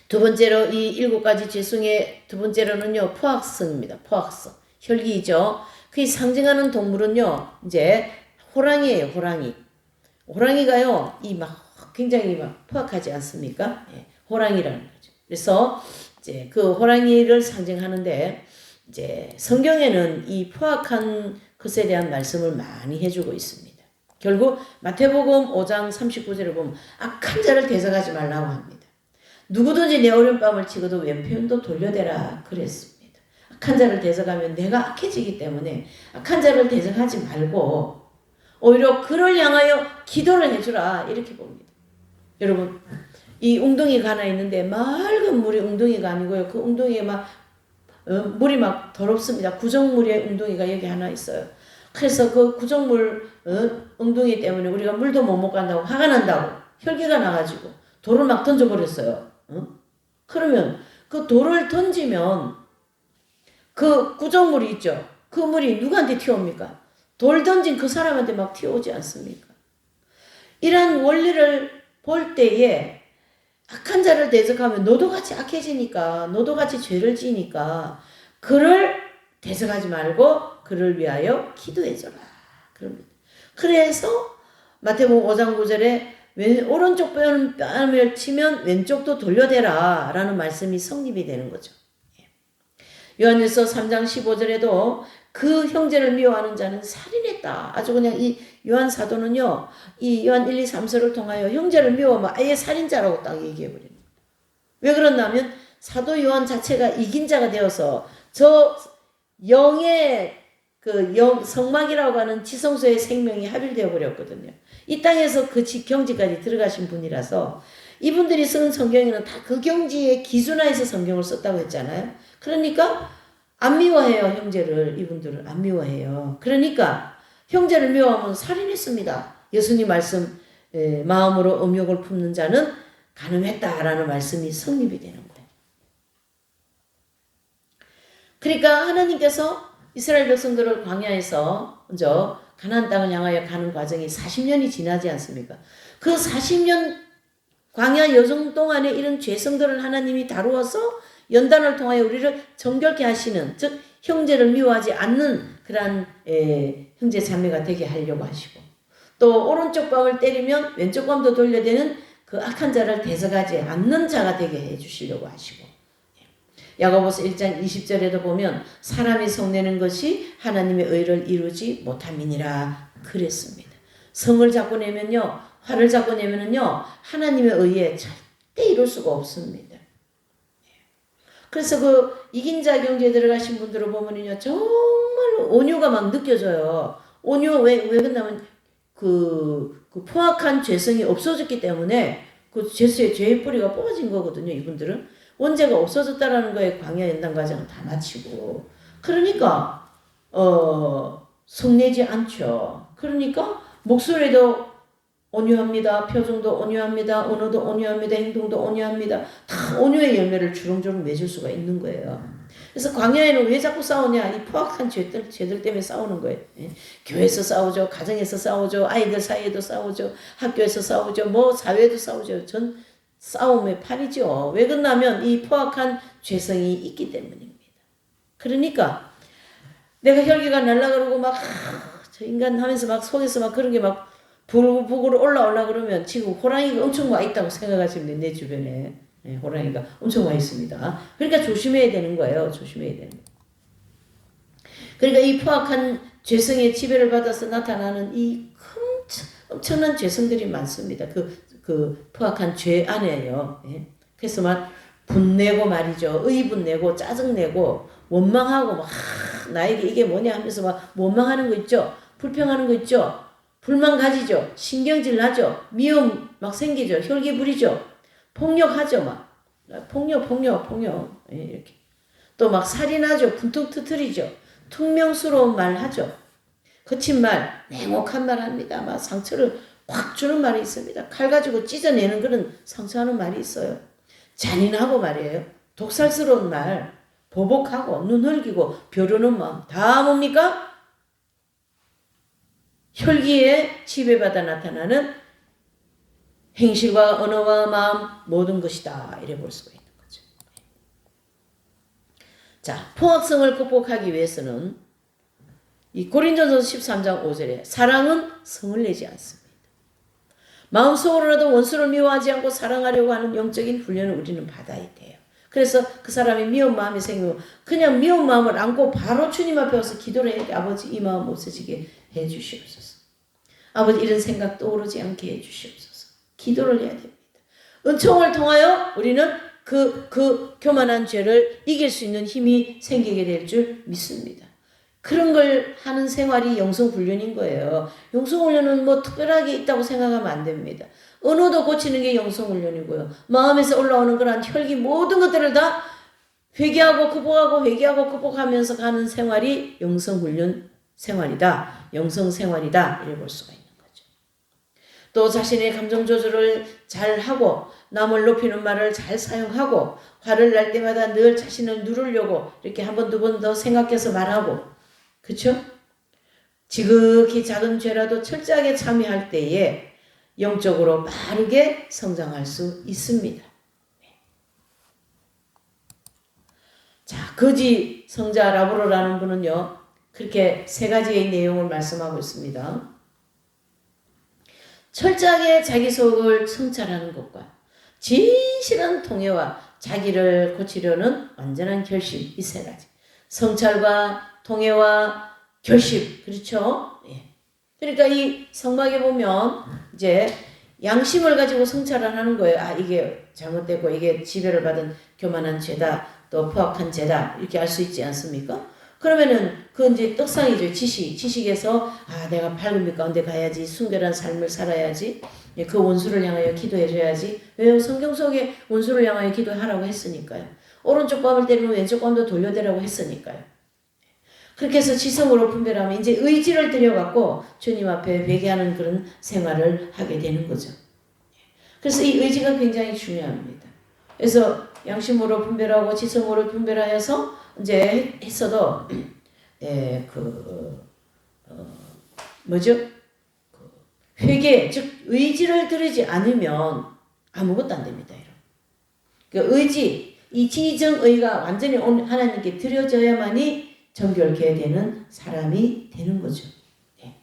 두 번째로 이 7가지 죄성의 두 번째로는요. 포악성입니다. 포악성. 혈기이죠. 그 상징하는 동물은요. 이제 호랑이에요. 호랑이. 호랑이가요. 굉장히 포악하지 않습니까? 예, 호랑이라는 거죠. 그래서 이제 그 호랑이를 상징하는데 이제 성경에는 이 포악한 것에 대한 말씀을 많이 해주고 있습니다. 결국 마태복음 5장 39절을 보면 악한 자를 대적하지 말라고 합니다. 누구든지 내 오른뺨을 치고도 왼편도 돌려대라 그랬습니다. 악한 자를 대적하면 내가 악해지기 때문에 악한 자를 대적하지 말고 오히려 그를 향하여 기도를 해주라 이렇게 봅니다. 여러분 이 웅덩이가 하나 있는데 맑은 물이 웅덩이가 아니고요. 그 웅덩이에 막 물이 막 더럽습니다. 구정물의 웅덩이가 여기 하나 있어요. 그래서 그 구정물 웅덩이 때문에 우리가 물도 못 먹고 간다고 화가 난다고 혈기가 나가지고 돌을 막 던져버렸어요. 그러면 그 돌을 던지면 그 구정물이 있죠. 그 물이 누구한테 튀어옵니까? 돌 던진 그 사람한테 막 튀어오지 않습니까? 이런 원리를 볼 때에 악한 자를 대적하면 너도 같이 악해지니까, 너도 같이 죄를 지니까 그를 대적하지 말고 그를 위하여 기도해줘라. 그럽니다. 그래서 마태복음 5장 9절에 오른쪽 뺨을 치면 왼쪽도 돌려대라 라는 말씀이 성립이 되는 거죠. 요한일서 3장 15절에도 그 형제를 미워하는 자는 살인했다. 아주 그냥 이 요한 사도는요, 이 요한 1, 2, 3서를 통하여 형제를 미워하면 아예 살인자라고 딱 얘기해버리는 거예요. 왜 그러냐면 사도 요한 자체가 이긴 자가 되어서 저 영의 성막이라고 하는 지성소의 생명이 합일되어 버렸거든요. 이 땅에서 그 경지까지 들어가신 분이라서 이분들이 쓴 성경에는 다 그 경지의 기준하에서 성경을 썼다고 했잖아요. 그러니까 안 미워해요. 형제를. 이분들은 안 미워해요. 그러니까 형제를 미워하면 살인했습니다. 예수님 말씀 마음으로 음욕을 품는 자는 간음했다라는 말씀이 성립이 되는 거예요. 그러니까 하나님께서 이스라엘 백성들을 광야에서 먼저 가나안 땅을 향하여 가는 과정이 40년이 지나지 않습니까? 그 40년 광야 여정 동안에 이런 죄성들을 하나님이 다루어서 연단을 통하여 우리를 정결케 하시는, 즉 형제를 미워하지 않는 그러한 형제 자매가 되게 하려고 하시고, 또 오른쪽 뺨을 때리면 왼쪽 뺨도 돌려대는 그 악한 자를 대적하지 않는 자가 되게 해주시려고 하시고, 야고보서 1장 20절에도 보면 사람이 성내는 것이 하나님의 의를 이루지 못함이니라 그랬습니다. 성을 잡고 내면요, 화를 잡고 내면은요, 하나님의 의에 절대 이룰 수가 없습니다. 그래서 그 이긴 자 경주에 들어가신 분들을 보면요, 정말 온유가 막 느껴져요. 온유, 왜 그러냐면 그 포악한 죄성이 없어졌기 때문에 그 죄의 뿌리가 뽑아진 거거든요. 이분들은 원죄가 없어졌다라는 거에 광야 연단 과정을 다 마치고, 그러니까 성내지 않죠. 그러니까 목소리도 온유합니다. 표정도 온유합니다. 언어도 온유합니다. 행동도 온유합니다. 다 온유의 열매를 주렁주렁 맺을 수가 있는 거예요. 그래서 광야에는 왜 자꾸 싸우냐? 이 포악한 죄들 때문에 싸우는 거예요. 교회에서 싸우죠. 가정에서 싸우죠. 아이들 사이에도 싸우죠. 학교에서 싸우죠. 뭐 사회에도 싸우죠. 전 싸움의 판이죠. 왜 그러냐면 이 포악한 죄성이 있기 때문입니다. 그러니까 내가 혈기가 날라 그러고 막 저 인간 하면서 막 속에서 막 그런 게 막 부글부글 올라오려 그러면 지금 호랑이가 엄청 와 있다고 생각하시면 내 주변에 호랑이가 엄청 와 있습니다. 그러니까 조심해야 되는 거예요. 조심해야 되는 거예요. 그러니까 이 포악한 죄성의 지배를 받아서 나타나는 이 엄청난 죄성들이 많습니다. 그 포악한 죄 안에요. 그래서 막 분내고 말이죠. 의분내고 짜증내고 원망하고 막 나에게 이게 뭐냐 하면서 막 원망하는 거 있죠. 불평하는 거 있죠. 불만 가지죠. 신경질 나죠. 미움 막 생기죠. 혈기 부리죠. 폭력하죠. 막 폭력 이렇게 또 막 살인하죠. 분통 터뜨리죠. 퉁명스러운 말 하죠. 거친 말, 냉혹한 말 합니다. 막 상처를 확 주는 말이 있습니다. 칼 가지고 찢어내는 그런 상처하는 말이 있어요. 잔인하고 말이에요. 독살스러운 말, 보복하고 눈 흘기고 벼르는 마음, 다 뭡니까? 혈기에 지배받아 나타나는 행실과 언어와 마음 모든 것이다. 이래 볼 수가 있는 거죠. 자, 포악성을 극복하기 위해서는 이 고린도전서 13장 5절에 사랑은 성을 내지 않습니다. 마음속으로라도 원수를 미워하지 않고 사랑하려고 하는 영적인 훈련을 우리는 받아야 돼요. 그래서 그 사람이 미운 마음이 생기면 그냥 미운 마음을 안고 바로 주님 앞에 와서 기도를 해야 돼. 아버지 이 마음 없어지게 해 주시옵소서. 아버지 이런 생각 떠오르지 않게 해 주시옵소서. 기도를 해야 됩니다. 은총을 통하여 우리는 그 교만한 죄를 이길 수 있는 힘이 생기게 될 줄 믿습니다. 그런 걸 하는 생활이 영성훈련인 거예요. 영성훈련은 뭐 특별하게 있다고 생각하면 안 됩니다. 언어도 고치는 게 영성훈련이고요. 마음에서 올라오는 그런 혈기 모든 것들을 다 회개하고 극복하고 회개하고 극복하면서 가는 생활이 영성훈련 생활이다. 영성생활이다. 이래 볼 수가 있는 거죠. 또 자신의 감정 조절을 잘 하고 남을 높이는 말을 잘 사용하고 화를 날 때마다 늘 자신을 누르려고 이렇게 한 번 두 번 더 생각해서 말하고 그쵸? 지극히 작은 죄라도 철저하게 참여할 때에 영적으로 빠르게 성장할 수 있습니다. 자, 거지 성자 라브로라는 분은요, 그렇게 세 가지의 내용을 말씀하고 있습니다. 철저하게 자기 속을 성찰하는 것과 진실한 통해와 자기를 고치려는 완전한 결심, 이 세 가지. 성찰과 통해와 결심, 그렇죠? 예. 그러니까 이 성막에 보면 이제 양심을 가지고 성찰을 하는 거예요. 아, 이게 잘못되고 이게 지배를 받은 교만한 죄다, 또 포악한 죄다, 이렇게 알 수 있지 않습니까? 그러면은 그건 이제 떡상이죠. 지식에서 아, 내가 밝은 빛 가운데 가야지, 순결한 삶을 살아야지, 그 원수를 향하여 기도해줘야지. 왜요? 성경 속에 원수를 향하여 기도하라고 했으니까요. 오른쪽 뺨을 때리면 왼쪽 뺨도 돌려대라고 했으니까요. 그렇게 해서 지성으로 분별하면 이제 의지를 들여갖고 주님 앞에 회개하는 그런 생활을 하게 되는 거죠. 그래서 이 의지가 굉장히 중요합니다. 그래서 양심으로 분별하고 지성으로 분별하여서 이제 했어도 뭐죠? 회개, 즉 의지를 들이지 않으면 아무것도 안 됩니다. 그 의지, 이 지정의가 완전히 하나님께 드려져야만이 정결케 되는 사람이 되는 거죠. 네.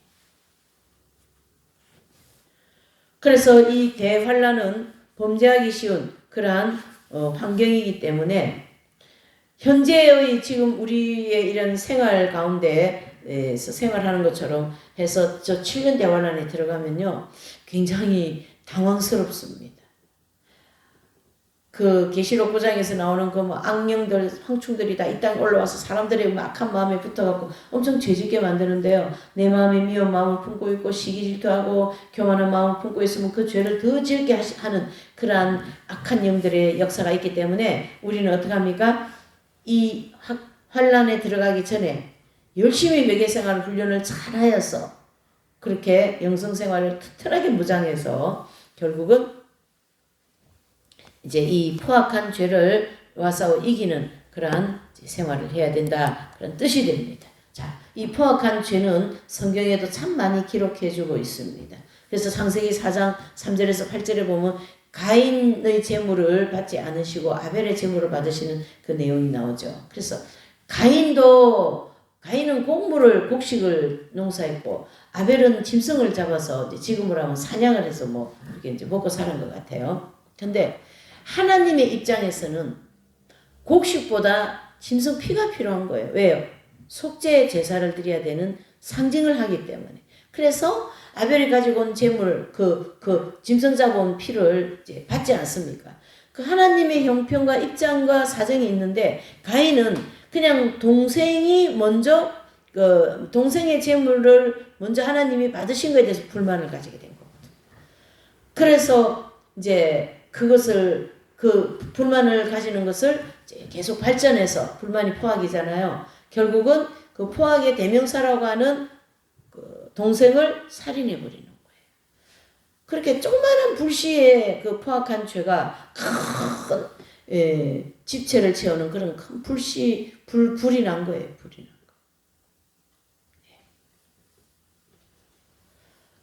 그래서 이 대환란은 범죄하기 쉬운 그러한 환경이기 때문에 현재의 지금 우리의 이런 생활 가운데에서 생활하는 것처럼 해서 저 7년 대환란에 들어가면요 굉장히 당황스럽습니다. 그 계시록 9장에서 나오는 그 뭐 악령들, 황충들이 다 이 땅에 올라와서 사람들의 악한 마음에 붙어갖고 엄청 죄짓게 만드는데요. 내 마음에 미운 마음을 품고 있고 시기 질투하고 교만한 마음을 품고 있으면 그 죄를 더 짓게 하는 그러한 악한 영들의 역사가 있기 때문에 우리는 어떻게 합니까? 이 환란에 들어가기 전에 열심히 매개생활 훈련을 잘 하여서 그렇게 영성생활을 튼튼하게 무장해서 결국은 이제 이 포악한 죄를 와서 이기는 그러한 생활을 해야 된다. 그런 뜻이 됩니다. 자, 이 포악한 죄는 성경에도 참 많이 기록해주고 있습니다. 그래서 창세기 4장 3절에서 8절에 보면 가인의 제물을 받지 않으시고 아벨의 제물을 받으시는 그 내용이 나오죠. 그래서 가인은 곡식을 농사했고 아벨은 짐승을 잡아서 지금으로 하면 사냥을 해서 뭐 이렇게 이제 먹고 사는 것 같아요. 근데 하나님의 입장에서는 곡식보다 짐승 피가 필요한 거예요. 왜요? 속죄 제사를 드려야 되는 상징을 하기 때문에. 그래서 아벨이 가지고 온 제물, 짐승 잡아온 피를 이제 받지 않습니까? 그 하나님의 형편과 입장과 사정이 있는데 가인은 그냥 동생이 먼저 동생의 제물을 먼저 하나님이 받으신 것에 대해서 불만을 가지게 된 거거든요. 그래서 이제 그것을 그 불만을 가지는 것을 계속 발전해서 불만이 포악이잖아요. 결국은 그 포악의 대명사라고 하는 그 동생을 살인해 버리는 거예요. 그렇게 조그마한 불씨의 그 포악한 죄가 큰 집체를 채우는 그런 큰 불이 난 거예요. 불이 난 거.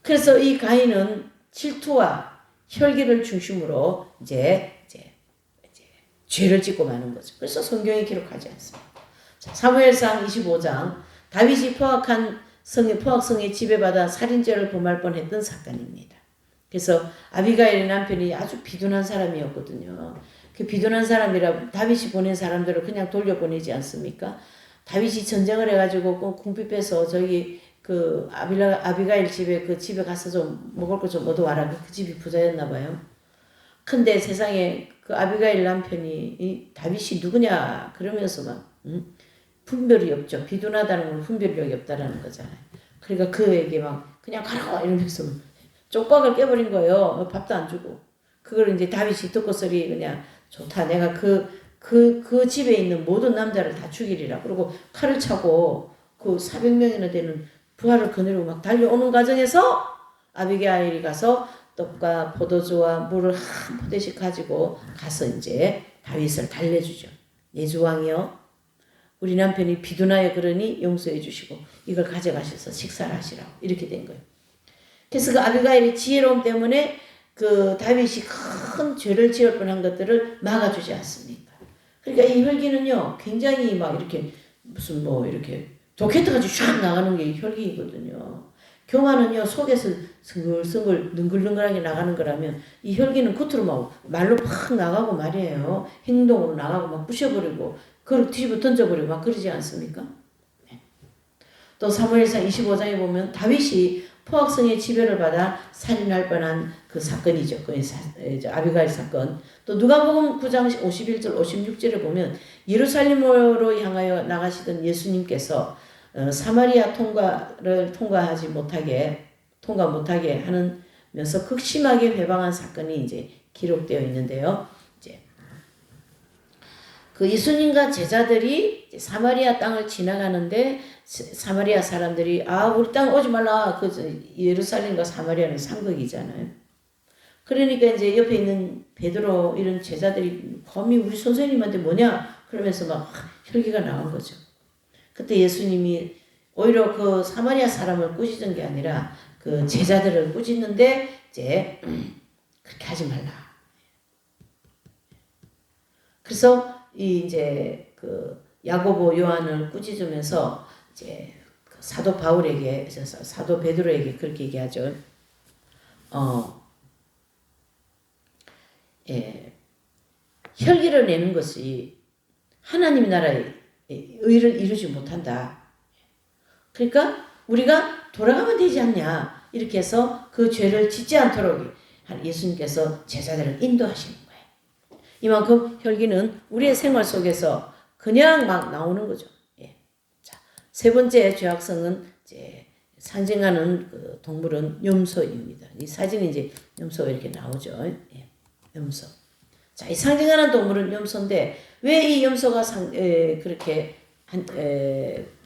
그래서 이 가인은 질투와 혈기를 중심으로 이제 죄를 짓고 마는 거죠. 그래서 성경에 기록하지 않습니다. 자, 사무엘상 25장 다윗이 포악성에 지배받아 살인죄를 범할 뻔했던 사건입니다. 그래서 아비가일의 남편이 아주 비둔한 사람이었거든요. 그 비둔한 사람이라 다윗이 보낸 사람들을 그냥 돌려보내지 않습니까? 다윗이 전쟁을 해가지고 궁핍 빼서 저기 그 아비가일 집에 가서 좀 먹을 거 좀 얻어와라. 그 집이 부자였나 봐요. 근데 세상에 그 아비가일 남편이 이 다윗이 누구냐 그러면서 막 분별이 없죠. 비둔하다는 건 분별력이 없다라는 거잖아요. 그러니까 그에게 막 그냥 가라고 이러면서 쪽박을 깨버린 거예요. 밥도 안 주고. 그걸 이제 다윗이 듣고서리 그냥 좋다. 내가 그 집에 있는 모든 남자를 다 죽이리라. 그리고 칼을 차고 그 400명이나 되는 부하를 거느리고 막 달려오는 과정에서 아비게일이 가서 떡과 포도주와 물을 한 포대씩 가지고 가서 이제 다윗을 달래주죠. 예주왕이여, 우리 남편이 비둔하여 그러니 용서해 주시고 이걸 가져가셔서 식사를 하시라고 이렇게 된 거예요. 그래서 그 아비가일의 지혜로움 때문에 그 다윗이 큰 죄를 지을 뻔한 것들을 막아주지 않습니까? 그러니까 이 혈기는요 굉장히 막 이렇게 무슨 뭐 이렇게 로켓같이 쫙 나가는 게 혈기이거든요. 교만은요 속에서 승글승글 능글능글하게 나가는 거라면 이 혈기는 겉으로 막 말로 팍 나가고 말이에요. 행동으로 나가고 막 부셔버리고 그걸 뒤집어 던져버리고 막 그러지 않습니까? 네. 또 사무엘상 25장에 보면 다윗이 포악성의 지배를 받아 살인할 뻔한 그 사건이죠. 그 아비가일 사건. 또 누가복음 9장 51절 56절에 보면 예루살렘으로 향하여 나가시던 예수님께서 사마리아 통과하지 못하게 통과 못하게 하면서 극심하게 회방한 사건이 이제 기록되어 있는데요. 이제 그 예수님과 제자들이 사마리아 땅을 지나가는데 사마리아 사람들이 우리 땅 오지 말라. 그 예루살렘과 사마리아는 상극이잖아요. 그러니까 이제 옆에 있는 베드로 이런 제자들이 감히 우리 선생님한테 뭐냐 그러면서 막 혈기가 나온 거죠. 그때 예수님이 오히려 그 사마리아 사람을 꾸짖은 게 아니라 그 제자들을 꾸짖는데 이제 그렇게 하지 말라. 그래서 이제 그 야고보 요한을 꾸짖으면서 이제 그 사도 바울에게 사도 베드로에게 그렇게 얘기하죠. 혈기를 내는 것이 하나님 나라의 의를 이루지 못한다. 그러니까 우리가 돌아가면 되지 않냐. 이렇게 해서 그 죄를 짓지 않도록 예수님께서 제자들을 인도하시는 거예요. 이만큼 혈기는 우리의 생활 속에서 그냥 막 나오는 거죠. 예. 자, 세 번째 죄악성은 이제 상징하는 그 동물은 염소입니다. 이 사진이 이제 염소가 이렇게 나오죠. 예. 염소. 자, 이 상징하는 동물은 염소인데 왜 이 염소가 그렇게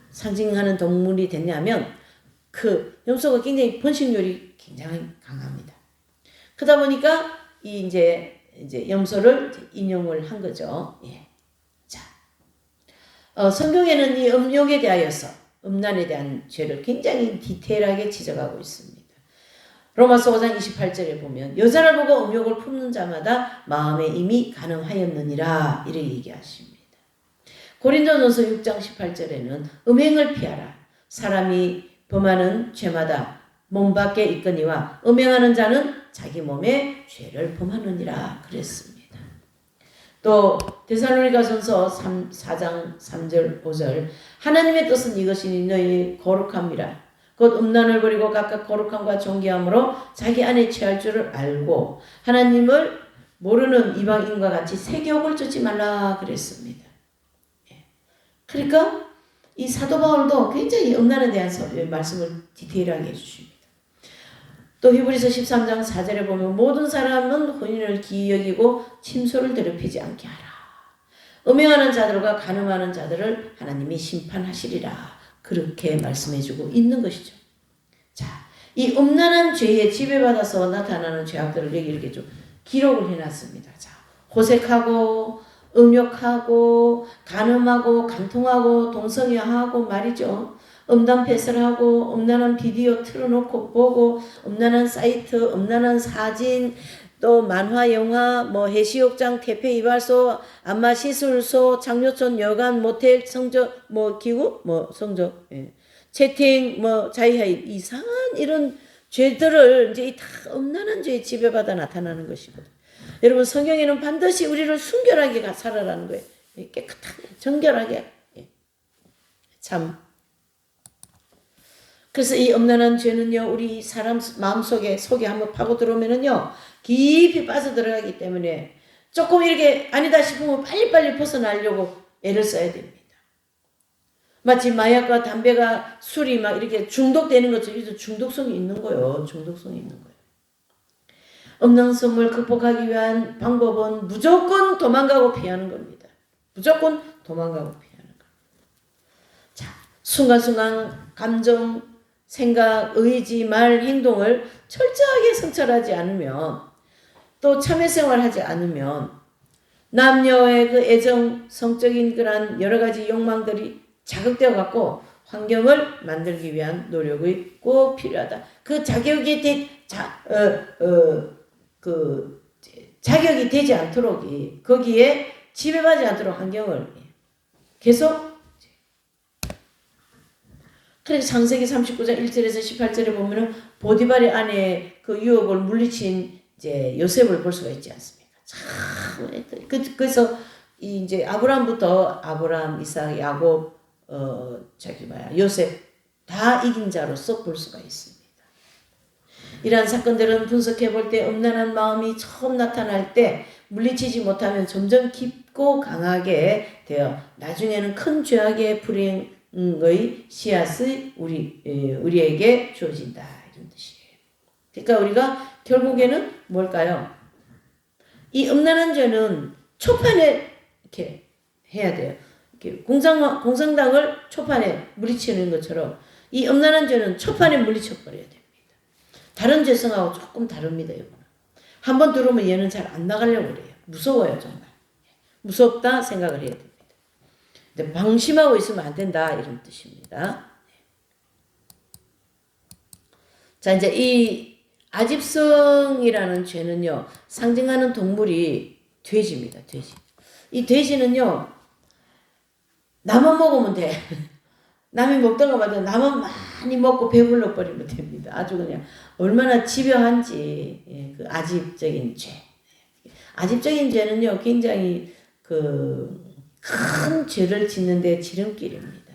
상징하는 동물이 됐냐면 그 염소가 굉장히 번식률이 굉장히 강합니다. 그러다 보니까 이 이제 염소를 인용을 한 거죠. 예. 자, 성경에는 이 음욕에 대하여서 음란에 대한 죄를 굉장히 디테일하게 지적하고 있습니다. 로마서 5장 28절에 보면 여자를 보고 음욕을 품는 자마다 마음에 이미 간음하였느니라 이렇게 얘기하십니다. 고린도전서 6장 18절에는 음행을 피하라. 사람이 범하는 죄마다 몸 밖에 있거니와 음행하는 자는 자기 몸에 죄를 범하느니라 그랬습니다. 또 데살로니가전서 4장 3절 5절 하나님의 뜻은 이것이니 너희 거룩함이라. 곧 음란을 버리고 각각 거룩함과 존귀함으로 자기 안에 취할 줄을 알고 하나님을 모르는 이방인과 같이 세욕을 쫓지 말라 그랬습니다. 그러니까 이 사도 바울도 굉장히 음란에 대한 말씀을 디테일하게 해주십니다. 또 히브리서 13장 4절에 보면 모든 사람은 혼인을 기이 여기고 침소를 더럽히지 않게 하라. 음행하는 자들과 간음하는 자들을 하나님이 심판하시리라. 그렇게 말씀해주고 있는 것이죠. 자, 이 음란한 죄에 지배받아서 나타나는 죄악들을 여기 이렇게 좀 기록을 해놨습니다. 자, 호색하고 음욕하고 간음하고 간통하고 동성애하고 말이죠. 음담패설하고 음란한 비디오 틀어놓고 보고 음란한 사이트, 음란한 사진, 또 만화, 영화, 뭐 해수욕장, 퇴폐 이발소, 안마 시술소, 장려촌, 여관, 모텔, 성적, 뭐 기구, 뭐 성적, 예. 채팅, 뭐 자이하이 이상한 이런 죄들을 이제 다 음란한 죄에 지배받아 나타나는 것이거든. 여러분 성경에는 반드시 우리를 순결하게 살아라는 거예요. 깨끗하게, 정결하게. 예. 참. 그래서 이 음란한 죄는요, 우리 사람 마음속에 속에 한번 파고 들어오면은요, 깊이 빠져들어가기 때문에 조금 이렇게 아니다 싶으면 빨리빨리 벗어나려고 애를 써야 됩니다. 마치 마약과 담배가 술이 막 이렇게 중독되는 것처럼 중독성이 있는 거예요. 중독성이 있는 거예요. 음란성을 극복하기 위한 방법은 무조건 도망가고 피하는 겁니다. 무조건 도망가고 피하는 거. 자, 순간순간 감정, 생각, 의지, 말, 행동을 철저하게 성찰하지 않으면 또 참회생활하지 않으면 남녀의 그 애정, 성적인 그런 여러 가지 욕망들이 자극되어 갖고 환경을 만들기 위한 노력이 꼭 필요하다. 그 자격이 되지 않도록 거기에 지배받지 않도록 환경을 계속. 그래서 창세기 39장 1절에서 18절에 보면은 보디발의 아내의 그 유혹을 물리친 이제 요셉을 볼 수가 있지 않습니까? 참 그래서 이제 아브라함부터 아브라함, 이삭, 야곱, 요셉 다 이긴 자로서 볼 수가 있습니다. 이러한 사건들은 분석해 볼 때 음란한 마음이 처음 나타날 때 물리치지 못하면 점점 깊고 강하게 되어 나중에는 큰 죄악의 불행의 씨앗이 우리에게 주어진다 이런 뜻이에요. 그러니까 우리가 결국에는 뭘까요? 이 음란한 죄는 초판에 이렇게 해야 돼요. 이렇게 공산당을 초판에 물리치는 것처럼 이 음란한 죄는 초판에 물리쳐 버려야 됩니다. 다른 죄성하고 조금 다릅니다. 이거는. 한번 들어오면 얘는 잘 안 나가려고 그래요. 무서워요 정말. 무섭다 생각을 해야 됩니다. 근데 방심하고 있으면 안 된다 이런 뜻입니다. 자, 이제 이 아집성이라는 죄는요, 상징하는 동물이 돼지입니다. 돼지. 이 돼지는요, 나만 먹으면 돼. 남이 먹다가 말든 나만 많이 먹고 배불러 버리면 됩니다. 아주 그냥 얼마나 집요한지. 그 아집적인 죄. 아집적인 죄는요, 굉장히 큰 죄를 짓는데 지름길입니다.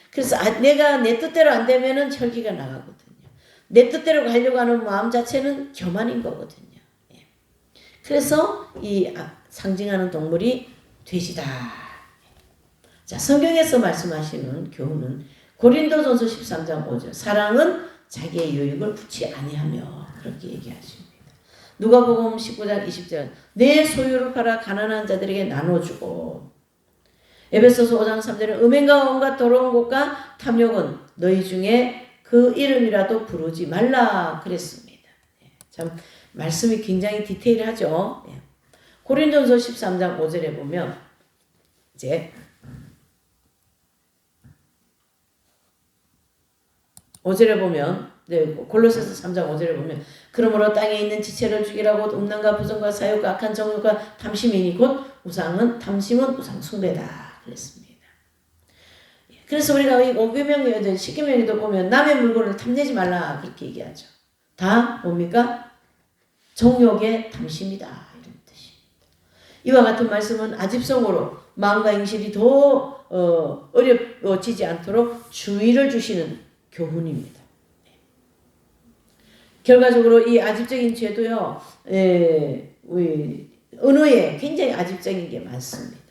그래서 내가 내 뜻대로 안 되면은 혈기가 나가거든요. 내 뜻대로 가려고 하는 마음 자체는 교만인 거거든요. 그래서 이 상징하는 동물이 돼지다. 자, 성경에서 말씀하시는 교훈은 고린도전서 13장 5절. 사랑은 자기의 유익을 붙이 아니하며 그렇게 얘기하십니다. 누가복음 19장 20절. 내 소유를 팔아 가난한 자들에게 나눠주고. 에베소서 5장 3절은 음행과 온갖 더러운 것과 탐욕은 너희 중에 그 이름이라도 부르지 말라 그랬습니다. 참 말씀이 굉장히 디테일하죠. 고린도전서 13장 5절에 보면 이제 5절에 보면 골로새서 3장 5절에 보면 그러므로 땅에 있는 지체를 죽이라고 음란과 부정과 사욕과 악한 정욕과 탐심이니 곧 탐심은 우상 숭배다 그랬습니다. 그래서 우리가 이 5계명에도 10계명에도 보면 남의 물건을 탐내지 말라 그렇게 얘기하죠. 다 뭡니까? 정욕의 탐심이다 이런 뜻입니다. 이와 같은 말씀은 아집성으로 마음과 행실이 더 어려워지지 않도록 주의를 주시는 교훈입니다. 결과적으로 이 아집적인 죄도요, 은어에 굉장히 아집적인 게 많습니다.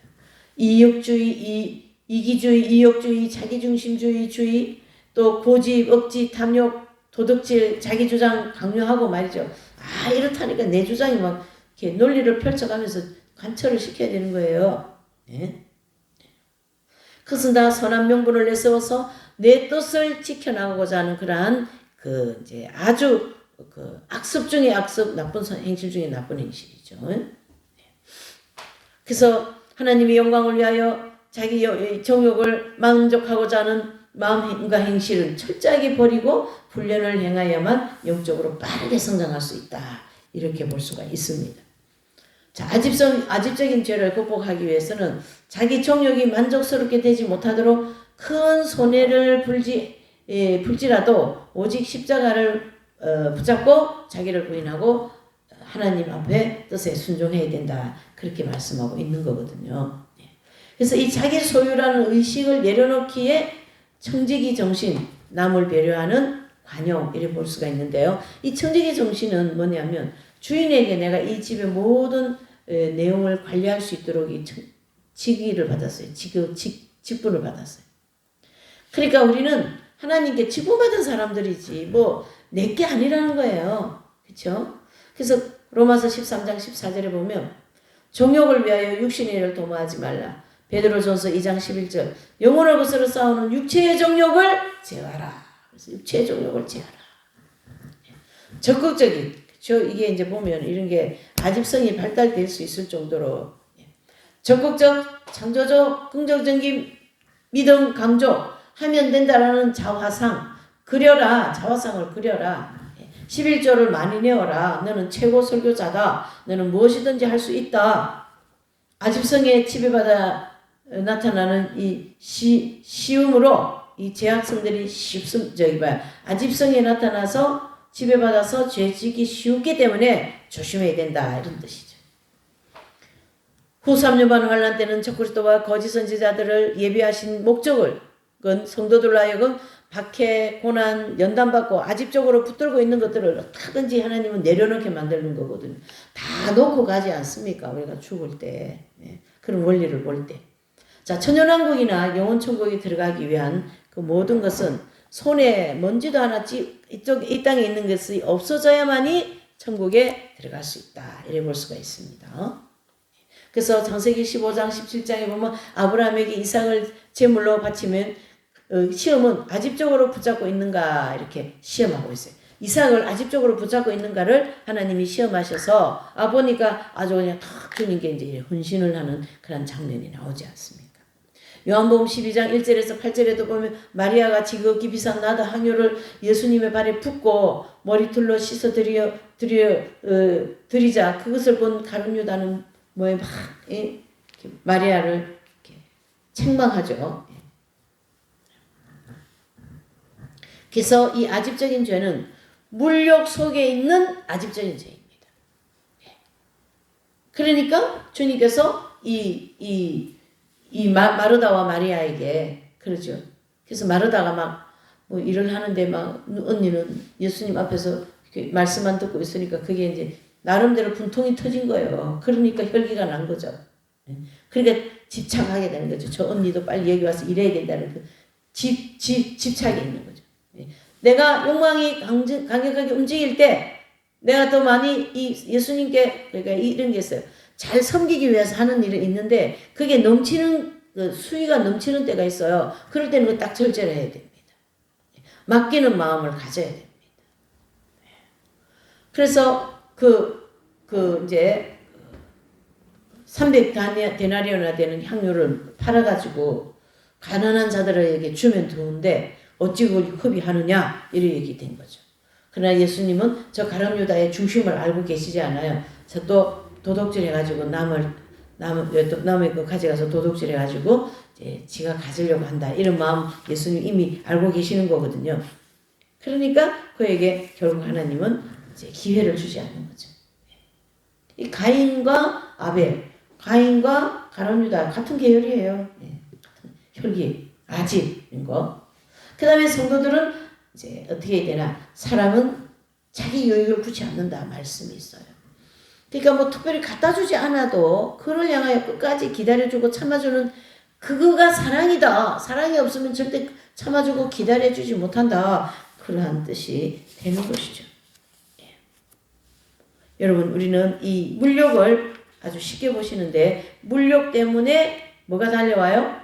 이욕주의, 이기주의, 이욕주의, 자기중심주의, 또 고집, 억지, 탐욕, 도덕질, 자기주장 강요하고 말이죠. 이렇다니까 내 주장이 막 이렇게 논리를 펼쳐가면서 관철을 시켜야 되는 거예요. 그것은 다 선한 명분을 내세워서 내 뜻을 지켜나가고자 하는 그러한 이제 아주 악습 중에 악습, 나쁜 행실 중에 나쁜 행실이죠. 그래서 하나님의 영광을 위하여 자기 정욕을 만족하고자 하는 마음과 행실은 철저하게 버리고 훈련을 행하여만 영적으로 빠르게 성장할 수 있다. 이렇게 볼 수가 있습니다. 자, 아집적인 죄를 극복하기 위해서는 자기 정욕이 만족스럽게 되지 못하도록 큰 손해를 불지라도 오직 십자가를 붙잡고 자기를 부인하고 하나님 앞에 뜻에 순종해야 된다. 그렇게 말씀하고 있는 거거든요. 그래서 이 자기 소유라는 의식을 내려놓기에 청지기 정신, 남을 배려하는 관용 이렇게 볼 수가 있는데요. 이 청지기 정신은 뭐냐면 주인에게 내가 이 집의 모든 내용을 관리할 수 있도록 이 직위를 받았어요. 직분을 받았어요. 그러니까 우리는 하나님께 직분받은 사람들이지 뭐 내게 아니라는 거예요. 그렇죠? 그래서 로마서 13장 14절에 보면 정욕을 위하여 육신의 일을 도모하지 말라. 베드로전서 2장 11절 영혼을 거스러 싸우는 육체의 정욕을 제어하라. 그래서 육체의 정욕을 제어하라. 적극적인 이게 이제 보면 이런 게 아집성이 발달될 수 있을 정도로 적극적, 창조적, 긍정적인 믿음 강조 하면 된다라는 자화상 그려라. 자화상을 그려라. 11조를 많이 내어라. 너는 최고 설교자다. 너는 무엇이든지 할 수 있다. 아집성에 지배받아 나타나는 이 시움으로 이 제약성들이 아집성에 나타나서 지배받아서 죄지기 쉬우기 때문에 조심해야 된다. 이런 뜻이죠. 후 3년 반 환란 때는 적그리스도와 거짓 선지자들을 예비하신 목적을 성도들로 하여금 박해, 고난, 연단받고 아집적으로 붙들고 있는 것들을 어떻게든지 하나님은 내려놓게 만드는 거거든요. 다 놓고 가지 않습니까? 우리가 죽을 때. 그런 원리를 볼 때. 자, 천연왕국이나 영혼천국에 들어가기 위한 그 모든 것은 손에 먼지도 하나 이 땅에 있는 것이 없어져야만이 천국에 들어갈 수 있다. 이래 볼 수가 있습니다. 그래서 창세기 15장 17장에 보면 아브라함에게 이삭을 제물로 바치면 시험은 아집적으로 붙잡고 있는가 이렇게 시험하고 있어요. 이삭을 아집적으로 붙잡고 있는가를 하나님이 시험하셔서 보니까 아주 그냥 탁 주님께 이제 헌신을 하는 그런 장면이 나오지 않습니까? 요한복음 12장 1절에서 8절에도 보면 마리아가 지극히 비싼 나드 향유를 예수님의 발에 붓고 머리털로 씻어 드리자 그것을 본 가룟 유다는 막 마리아를 이렇게 책망하죠. 그래서 이 아집적인 죄는 물욕 속에 있는 아집적인 죄입니다. 그러니까 주님께서 마르다와 마리아에게 그러죠. 그래서 마르다가 막 뭐 일을 하는데 막 언니는 예수님 앞에서 말씀만 듣고 있으니까 그게 이제 나름대로 분통이 터진 거예요. 그러니까 혈기가 난 거죠. 그러니까 집착하게 되는 거죠. 저 언니도 빨리 여기 와서 일해야 된다는 그 집착이 있는 거죠. 내가 욕망이 강력하게 움직일 때 내가 더 많이 이 예수님께 그러니까 이런 게 있어요. 잘 섬기기 위해서 하는 일이 있는데 그게 넘치는 수위가 넘치는 때가 있어요. 그럴 때는 딱 절제를 해야 됩니다. 맡기는 마음을 가져야 됩니다. 그래서 이제 300데나리온이나 되는 향유를 팔아가지고 가난한 자들에게 주면 좋은데 어찌 그걸 흡입하느냐 이렇게 얘기된 거죠. 그러나 예수님은 저 가룟 유다의 중심을 알고 계시지 않아요. 저 또 도둑질 해가지고 남의 거 가져가서 도둑질 해가지고 이제 지가 가지려고 한다 이런 마음 예수님 이미 알고 계시는 거거든요. 그러니까 그에게 결국 하나님은 이제 기회를 주지 않는 거죠. 이 가인과 아벨, 가인과 가룟 유다 같은 계열이에요. 혈기, 아집인 거. 그 다음에 성도들은 이제 어떻게 해야 되나? 사람은 자기 유익을 구치 않는다 말씀이 있어요. 그러니까 뭐 특별히 갖다 주지 않아도 그를 향하여 끝까지 기다려주고 참아주는 그거가 사랑이다. 사랑이 없으면 절대 참아주고 기다려주지 못한다. 그러한 뜻이 되는 것이죠. 여러분 우리는 이 물욕을 아주 쉽게 보시는데 물욕 때문에 뭐가 달려와요?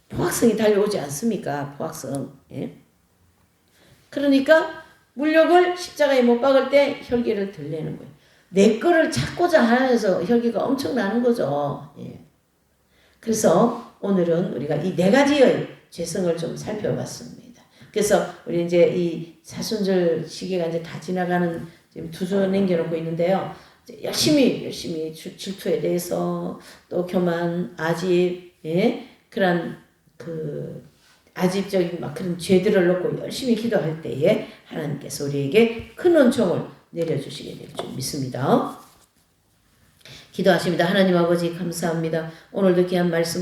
포악성이 달려오지 않습니까? 포악성. 그러니까 물욕을 십자가에 못 박을 때 혈기를 들내는 거예요. 내 거를 찾고자 하면서 혈기가 엄청 나는 거죠. 그래서 오늘은 우리가 이 4가지의 죄성을 좀 살펴봤습니다. 그래서 우리 이제 이 사순절 시기가 이제 다 지나가는 지금 2주 남겨놓고 있는데요. 열심히 질투에 대해서 또 교만, 아집, 그런 아집적인 막 그런 죄들을 놓고 열심히 기도할 때에 하나님께서 우리에게 큰 은총을 내려주시게 될 줄 믿습니다. 기도하십니다. 하나님 아버지 감사합니다. 오늘도 귀한 말씀